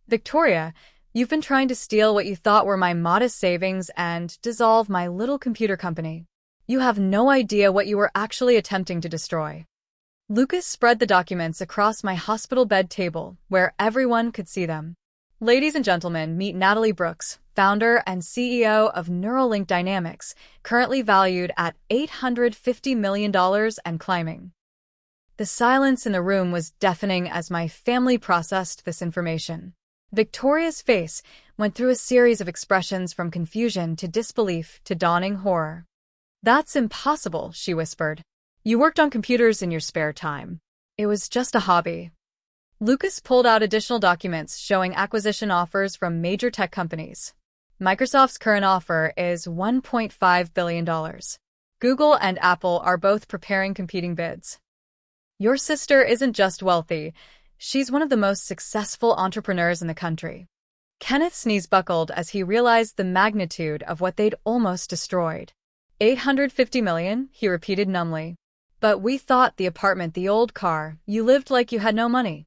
Victoria, you've been trying to steal what you thought were my modest savings and dissolve my little computer company. You have no idea what you were actually attempting to destroy. Lucas spread the documents across my hospital bed table, where everyone could see them. Ladies and gentlemen, meet Natalie Brooks, founder and CEO of NeuroLink Dynamics, currently valued at $850 million and climbing. The silence in the room was deafening as my family processed this information. Victoria's face went through a series of expressions from confusion to disbelief to dawning horror. That's impossible, she whispered. You worked on computers in your spare time. It was just a hobby. Lucas pulled out additional documents showing acquisition offers from major tech companies. Microsoft's current offer is $1.5 billion. Google and Apple are both preparing competing bids. Your sister isn't just wealthy, she's one of the most successful entrepreneurs in the country. Kenneth's knees buckled as he realized the magnitude of what they'd almost destroyed. $850 million, he repeated numbly. But we thought the apartment, the old car, you lived like you had no money.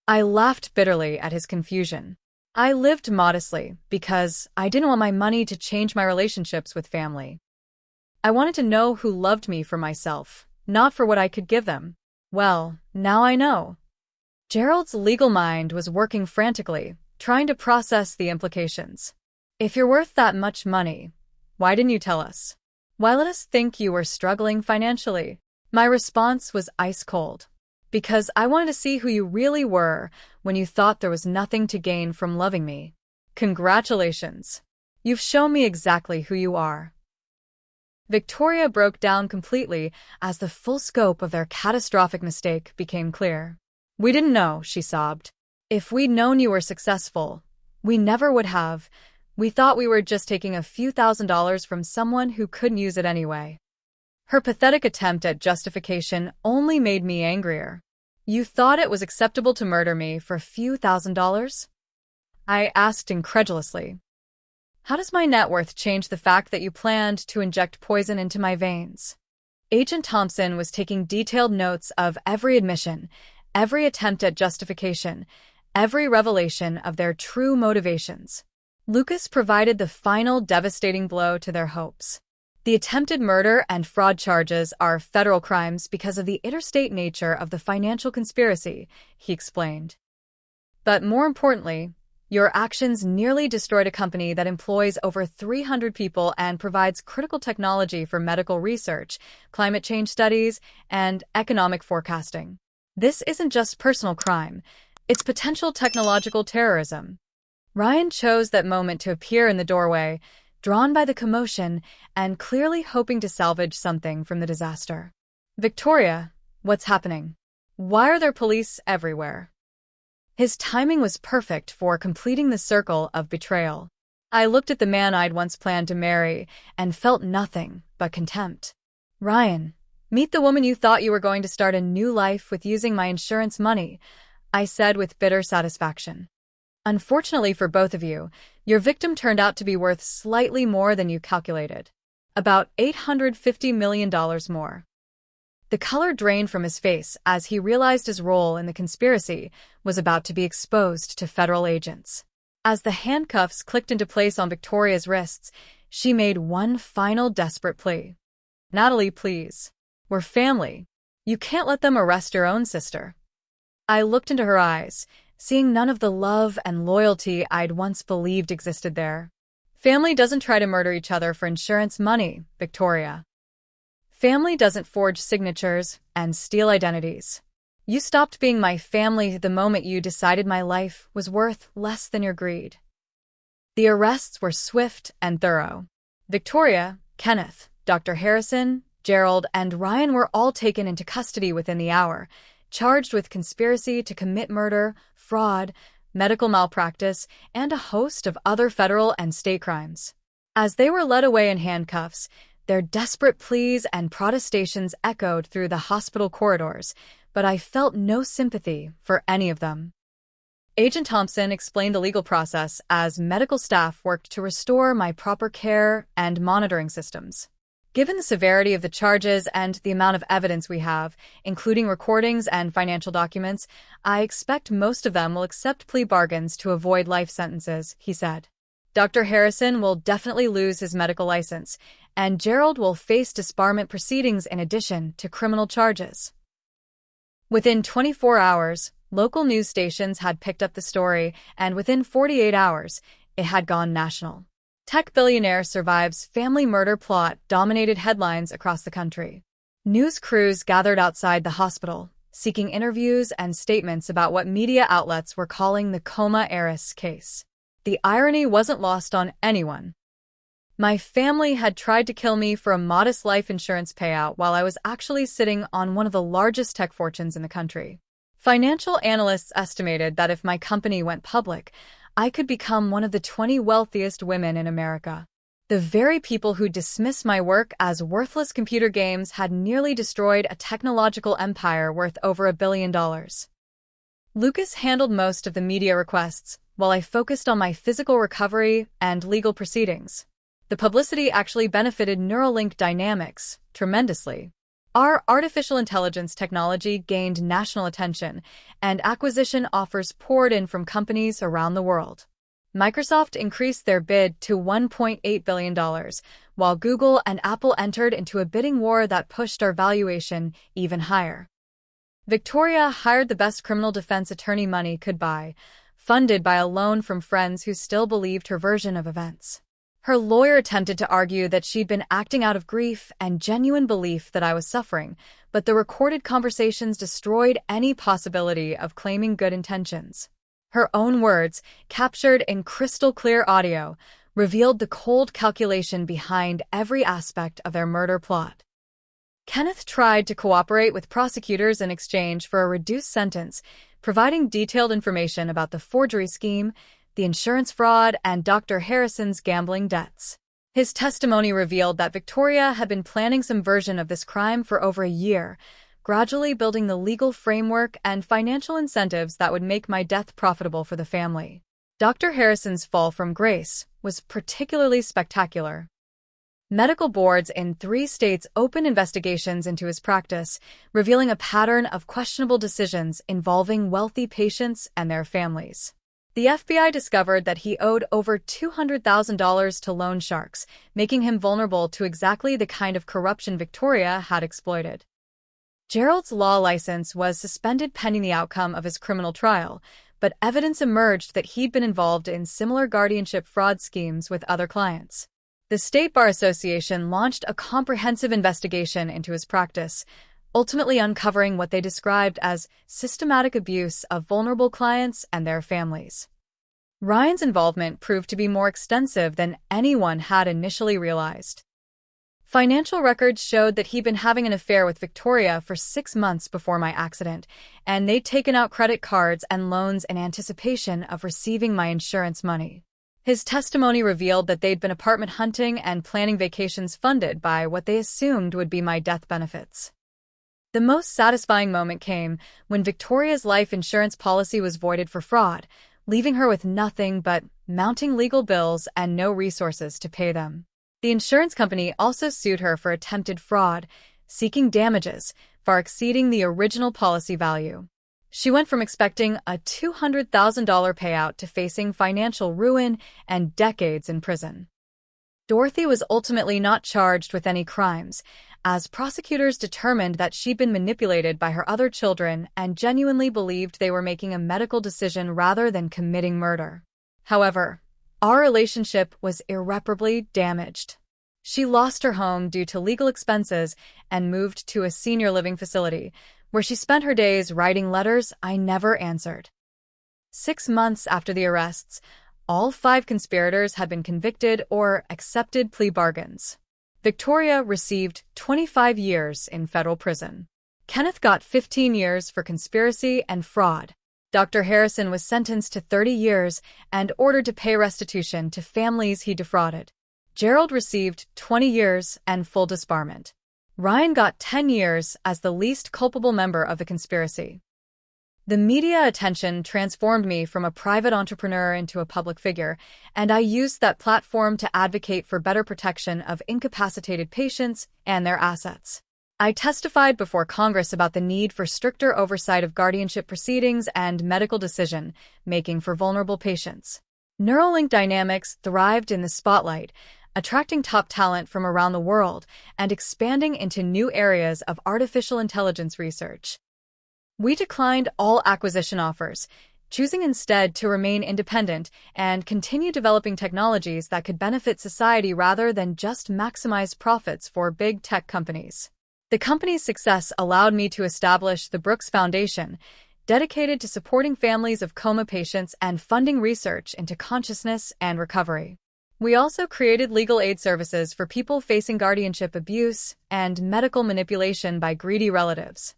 I laughed bitterly at his confusion. I lived modestly because I didn't want my money to change my relationships with family. I wanted to know who loved me for myself, not for what I could give them. Well, now I know. Gerald's legal mind was working frantically, trying to process the implications. If you're worth that much money, why didn't you tell us? Why let us think you were struggling financially? My response was ice cold. Because I wanted to see who you really were when you thought there was nothing to gain from loving me. Congratulations. You've shown me exactly who you are. Victoria broke down completely as the full scope of their catastrophic mistake became clear. We didn't know, she sobbed. If we'd known you were successful, we never would have. We thought we were just taking a few $1,000s from someone who couldn't use it anyway. Her pathetic attempt at justification only made me angrier. You thought it was acceptable to murder me for a few $1,000s? I asked incredulously. How does my net worth change the fact that you planned to inject poison into my veins? Agent Thompson was taking detailed notes of every admission, every attempt at justification, every revelation of their true motivations. Lucas provided the final devastating blow to their hopes. The attempted murder and fraud charges are federal crimes because of the interstate nature of the financial conspiracy, he explained. But more importantly, Your actions nearly destroyed a company that employs over 300 people and provides critical technology for medical research, climate change studies, and economic forecasting. This isn't just personal crime, it's potential technological terrorism. Ryan chose that moment to appear in the doorway, drawn by the commotion and clearly hoping to salvage something from the disaster. Victoria, what's happening? Why are there police everywhere? His timing was perfect for completing the circle of betrayal. I looked at the man I'd once planned to marry and felt nothing but contempt. Ryan, meet the woman you thought you were going to start a new life with using my insurance money, I said with bitter satisfaction. Unfortunately for both of you, your victim turned out to be worth slightly more than you calculated. About $850 million more. The color drained from his face as he realized his role in the conspiracy was about to be exposed to federal agents. As the handcuffs clicked into place on Victoria's wrists, she made one final desperate plea. Natalie, please. We're family. You can't let them arrest your own sister. I looked into her eyes, seeing none of the love and loyalty I'd once believed existed there. Family doesn't try to murder each other for insurance money, Victoria. Family doesn't forge signatures and steal identities. You stopped being my family the moment you decided my life was worth less than your greed. The arrests were swift and thorough. Victoria, Kenneth, Dr. Harrison, Gerald, and Ryan were all taken into custody within the hour, charged with conspiracy to commit murder, fraud, medical malpractice, and a host of other federal and state crimes. As they were led away in handcuffs, their desperate pleas and protestations echoed through the hospital corridors, but I felt no sympathy for any of them. Agent Thompson explained the legal process as medical staff worked to restore my proper care and monitoring systems. Given the severity of the charges and the amount of evidence we have, including recordings and financial documents, I expect most of them will accept plea bargains to avoid life sentences, he said. Dr. Harrison will definitely lose his medical license, and Gerald will face disbarment proceedings in addition to criminal charges. Within 24 hours, local news stations had picked up the story, and within 48 hours, it had gone national. Tech billionaire survives family murder plot dominated headlines across the country. News crews gathered outside the hospital, seeking interviews and statements about what media outlets were calling the Coma heiress case. The irony wasn't lost on anyone. My family had tried to kill me for a modest life insurance payout while I was actually sitting on one of the largest tech fortunes in the country. Financial analysts estimated that if my company went public, I could become one of the 20 wealthiest women in America. The very people who dismiss my work as worthless computer games had nearly destroyed a technological empire worth over $1 billion. Lucas handled most of the media requests, while I focused on my physical recovery and legal proceedings. The publicity actually benefited NeuroLink Dynamics tremendously. Our artificial intelligence technology gained national attention, and acquisition offers poured in from companies around the world. Microsoft increased their bid to $1.8 billion, while Google and Apple entered into a bidding war that pushed our valuation even higher. Victoria hired the best criminal defense attorney money could buy, funded by a loan from friends who still believed her version of events. Her lawyer attempted to argue that she'd been acting out of grief and genuine belief that I was suffering, but the recorded conversations destroyed any possibility of claiming good intentions. Her own words, captured in crystal-clear audio, revealed the cold calculation behind every aspect of their murder plot. Kenneth tried to cooperate with prosecutors in exchange for a reduced sentence, providing detailed information about the forgery scheme, the insurance fraud, and Dr. Harrison's gambling debts. His testimony revealed that Victoria had been planning some version of this crime for over a year, gradually building the legal framework and financial incentives that would make my death profitable for the family. Dr. Harrison's fall from grace was particularly spectacular. Medical boards in 3 states opened investigations into his practice, revealing a pattern of questionable decisions involving wealthy patients and their families. The FBI discovered that he owed over $200,000 to loan sharks, making him vulnerable to exactly the kind of corruption Victoria had exploited. Gerald's law license was suspended pending the outcome of his criminal trial, but evidence emerged that he'd been involved in similar guardianship fraud schemes with other clients. The State Bar Association launched a comprehensive investigation into his practice, ultimately uncovering what they described as systematic abuse of vulnerable clients and their families. Ryan's involvement proved to be more extensive than anyone had initially realized. Financial records showed that he'd been having an affair with Victoria for 6 months before my accident, and they'd taken out credit cards and loans in anticipation of receiving my insurance money. His testimony revealed that they'd been apartment hunting and planning vacations funded by what they assumed would be my death benefits. The most satisfying moment came when Victoria's life insurance policy was voided for fraud, leaving her with nothing but mounting legal bills and no resources to pay them. The insurance company also sued her for attempted fraud, seeking damages far exceeding the original policy value. She went from expecting a $200,000 payout to facing financial ruin and decades in prison. Dorothy was ultimately not charged with any crimes, as prosecutors determined that she'd been manipulated by her other children and genuinely believed they were making a medical decision rather than committing murder. However, our relationship was irreparably damaged. She lost her home due to legal expenses and moved to a senior living facility, where she spent her days writing letters I never answered. 6 months after the arrests, all 5 conspirators had been convicted or accepted plea bargains. Victoria received 25 years in federal prison. Kenneth got 15 years for conspiracy and fraud. Dr. Harrison was sentenced to 30 years and ordered to pay restitution to families he defrauded. Gerald received 20 years and full disbarment. Ryan got 10 years as the least culpable member of the conspiracy. The media attention transformed me from a private entrepreneur into a public figure, and I used that platform to advocate for better protection of incapacitated patients and their assets. I testified before Congress about the need for stricter oversight of guardianship proceedings and medical decision-making for vulnerable patients. NeuroLink Dynamics thrived in the spotlight, attracting top talent from around the world and expanding into new areas of artificial intelligence research. We declined all acquisition offers, choosing instead to remain independent and continue developing technologies that could benefit society rather than just maximize profits for big tech companies. The company's success allowed me to establish the Brooks Foundation, dedicated to supporting families of coma patients and funding research into consciousness and recovery. We also created legal aid services for people facing guardianship abuse and medical manipulation by greedy relatives.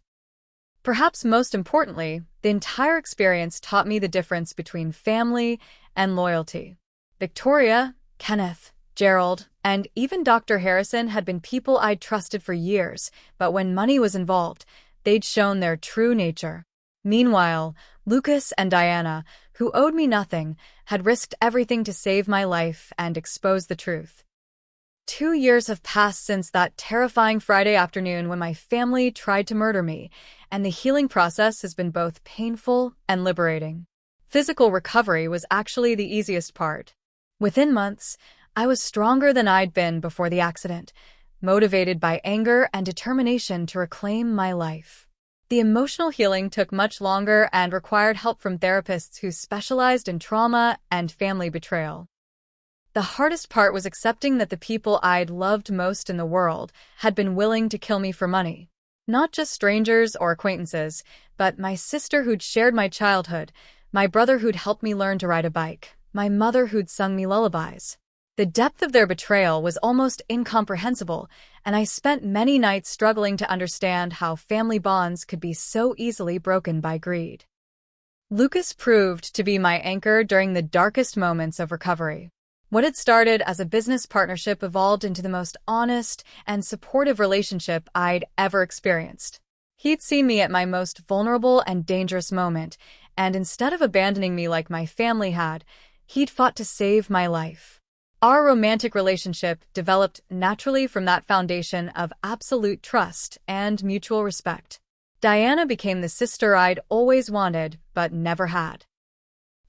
Perhaps most importantly, the entire experience taught me the difference between family and loyalty. Victoria, Kenneth, Gerald, and even Dr. Harrison had been people I'd trusted for years, but when money was involved, they'd shown their true nature. Meanwhile, Lucas and Diana, who owed me nothing, had risked everything to save my life and expose the truth. 2 years have passed since that terrifying Friday afternoon when my family tried to murder me, and the healing process has been both painful and liberating. Physical recovery was actually the easiest part. Within months, I was stronger than I'd been before the accident, motivated by anger and determination to reclaim my life. The emotional healing took much longer and required help from therapists who specialized in trauma and family betrayal. The hardest part was accepting that the people I'd loved most in the world had been willing to kill me for money. Not just strangers or acquaintances, but my sister who'd shared my childhood, my brother who'd helped me learn to ride a bike, my mother who'd sung me lullabies. The depth of their betrayal was almost incomprehensible, and I spent many nights struggling to understand how family bonds could be so easily broken by greed. Lucas proved to be my anchor during the darkest moments of recovery. What had started as a business partnership evolved into the most honest and supportive relationship I'd ever experienced. He'd seen me at my most vulnerable and dangerous moment, and instead of abandoning me like my family had, he'd fought to save my life. Our romantic relationship developed naturally from that foundation of absolute trust and mutual respect. Diana became the sister I'd always wanted but never had.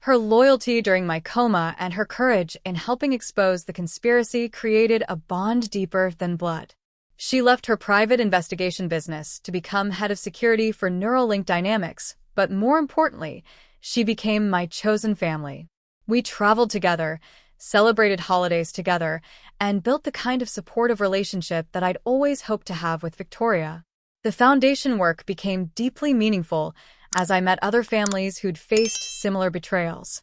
Her loyalty during my coma and her courage in helping expose the conspiracy created a bond deeper than blood. She left her private investigation business to become head of security for NeuroLink Dynamics, but more importantly, she became my chosen family. We traveled together, celebrated holidays together, and built the kind of supportive relationship that I'd always hoped to have with Victoria. The foundation work became deeply meaningful as I met other families who'd faced similar betrayals.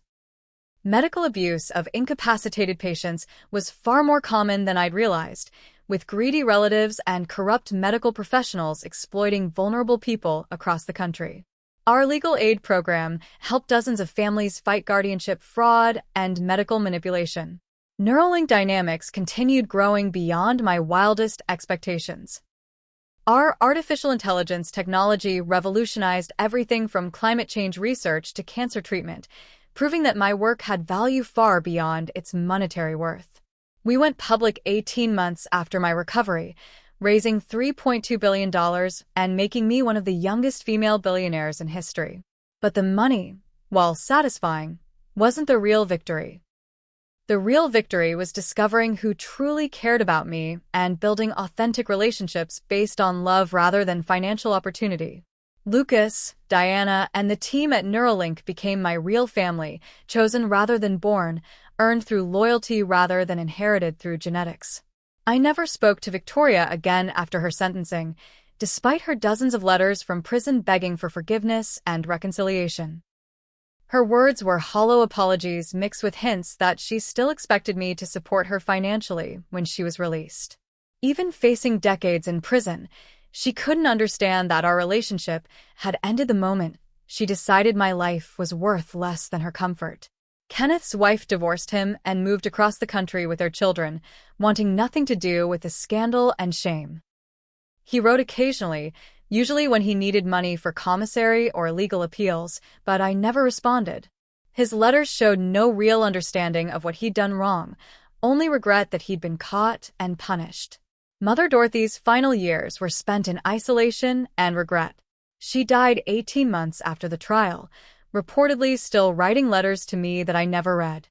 Medical abuse of incapacitated patients was far more common than I'd realized, with greedy relatives and corrupt medical professionals exploiting vulnerable people across the country. Our legal aid program helped dozens of families fight guardianship fraud and medical manipulation. NeuroLink Dynamics continued growing beyond my wildest expectations. Our artificial intelligence technology revolutionized everything from climate change research to cancer treatment, proving that my work had value far beyond its monetary worth. We went public 18 months after my recovery, raising $3.2 billion and making me one of the youngest female billionaires in history. But the money, while satisfying, wasn't the real victory. The real victory was discovering who truly cared about me and building authentic relationships based on love rather than financial opportunity. Lucas, Diana, and the team at NeuroLink became my real family, chosen rather than born, earned through loyalty rather than inherited through genetics. I never spoke to Victoria again after her sentencing, despite her dozens of letters from prison begging for forgiveness and reconciliation. Her words were hollow apologies mixed with hints that she still expected me to support her financially when she was released. Even facing decades in prison, she couldn't understand that our relationship had ended the moment she decided my life was worth less than her comfort. Kenneth's wife divorced him and moved across the country with their children, wanting nothing to do with the scandal and shame. He wrote occasionally, usually when he needed money for commissary or legal appeals, but I never responded. His letters showed no real understanding of what he'd done wrong, only regret that he'd been caught and punished. Mother Dorothy's final years were spent in isolation and regret. She died 18 months after the trial, reportedly still writing letters to me that I never read.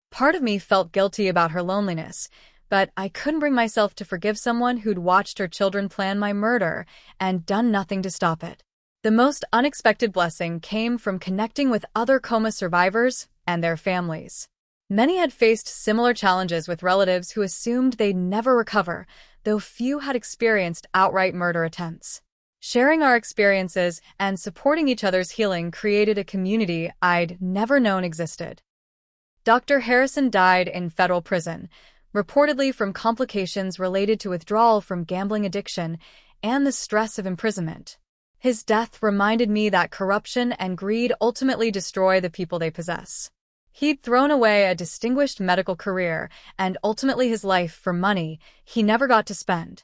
Part of me felt guilty about her loneliness, but I couldn't bring myself to forgive someone who'd watched her children plan my murder and done nothing to stop it. The most unexpected blessing came from connecting with other coma survivors and their families. Many had faced similar challenges with relatives who assumed they'd never recover, though few had experienced outright murder attempts. Sharing our experiences and supporting each other's healing created a community I'd never known existed. Dr. Harrison died in federal prison, reportedly from complications related to withdrawal from gambling addiction and the stress of imprisonment. His death reminded me that corruption and greed ultimately destroy the people they possess. He'd thrown away a distinguished medical career and ultimately his life for money he never got to spend.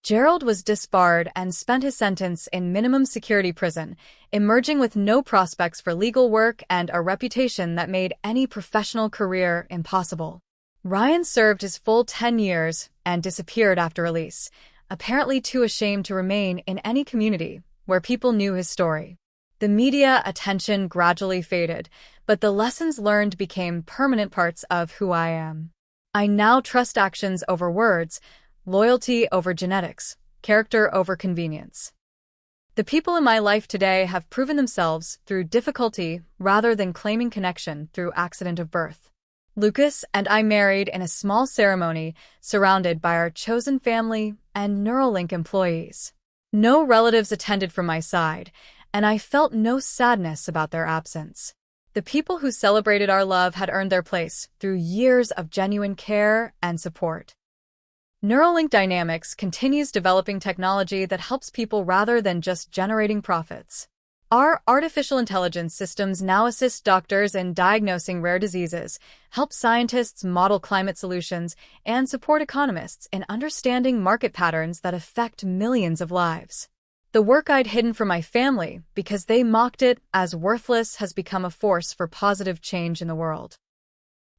Gerald was disbarred and spent his sentence in minimum security prison, emerging with no prospects for legal work and a reputation that made any professional career impossible. Ryan served his full 10 years and disappeared after release, apparently too ashamed to remain in any community where people knew his story. The media attention gradually faded, but the lessons learned became permanent parts of who I am. I now trust actions over words, loyalty over genetics, character over convenience. The people in my life today have proven themselves through difficulty rather than claiming connection through accident of birth. Lucas and I married in a small ceremony surrounded by our chosen family and NeuroLink employees. No relatives attended from my side, and I felt no sadness about their absence. The people who celebrated our love had earned their place through years of genuine care and support. NeuroLink Dynamics continues developing technology that helps people rather than just generating profits. Our artificial intelligence systems now assist doctors in diagnosing rare diseases, help scientists model climate solutions, and support economists in understanding market patterns that affect millions of lives. The work I'd hidden from my family because they mocked it as worthless has become a force for positive change in the world.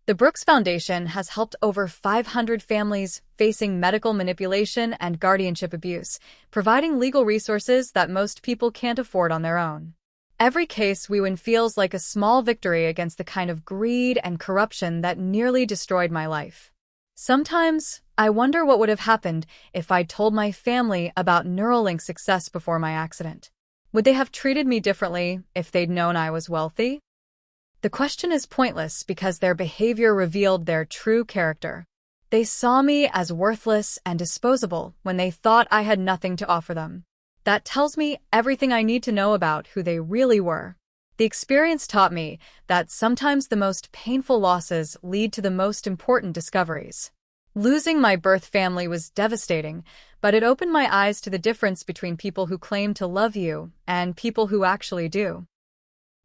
The Brooks Foundation has helped over 500 families facing medical manipulation and guardianship abuse, providing legal resources that most people can't afford on their own. Every case we win feels like a small victory against the kind of greed and corruption that nearly destroyed my life. Sometimes, I wonder what would have happened if I'd told my family about NeuroLink's success before my accident. Would they have treated me differently if they'd known I was wealthy? The question is pointless because their behavior revealed their true character. They saw me as worthless and disposable when they thought I had nothing to offer them. That tells me everything I need to know about who they really were. The experience taught me that sometimes the most painful losses lead to the most important discoveries. Losing my birth family was devastating, but it opened my eyes to the difference between people who claim to love you and people who actually do.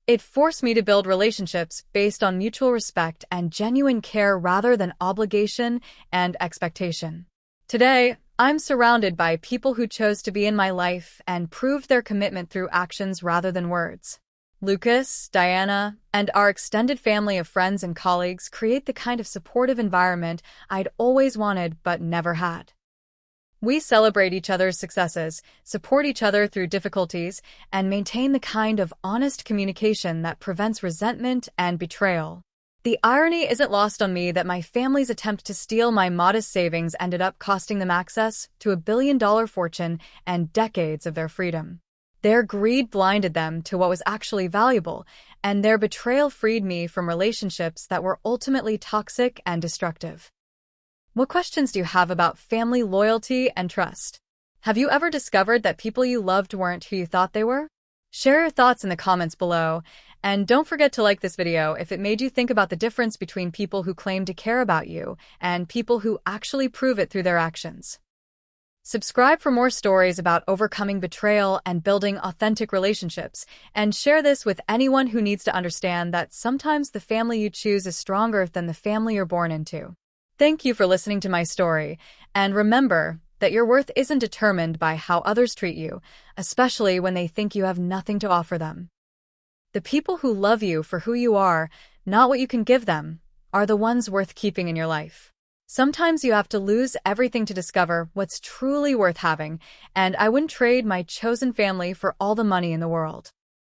It forced me to build relationships based on mutual respect and genuine care rather than obligation and expectation. Today, I'm surrounded by people who chose to be in my life and proved their commitment through actions rather than words. Lucas, Diana, and our extended family of friends and colleagues create the kind of supportive environment I'd always wanted but never had. We celebrate each other's successes, support each other through difficulties, and maintain the kind of honest communication that prevents resentment and betrayal. The irony isn't lost on me that my family's attempt to steal my modest savings ended up costing them access to a billion-dollar fortune and decades of their freedom. Their greed blinded them to what was actually valuable, and their betrayal freed me from relationships that were ultimately toxic and destructive. What questions do you have about family loyalty and trust? Have you ever discovered that people you loved weren't who you thought they were? Share your thoughts in the comments below, and don't forget to like this video if it made you think about the difference between people who claim to care about you and people who actually prove it through their actions. Subscribe for more stories about overcoming betrayal and building authentic relationships, and share this with anyone who needs to understand that sometimes the family you choose is stronger than the family you're born into. Thank you for listening to my story, and remember that your worth isn't determined by how others treat you, especially when they think you have nothing to offer them. The people who love you for who you are, not what you can give them, are the ones worth keeping in your life. Sometimes you have to lose everything to discover what's truly worth having, and I wouldn't trade my chosen family for all the money in the world.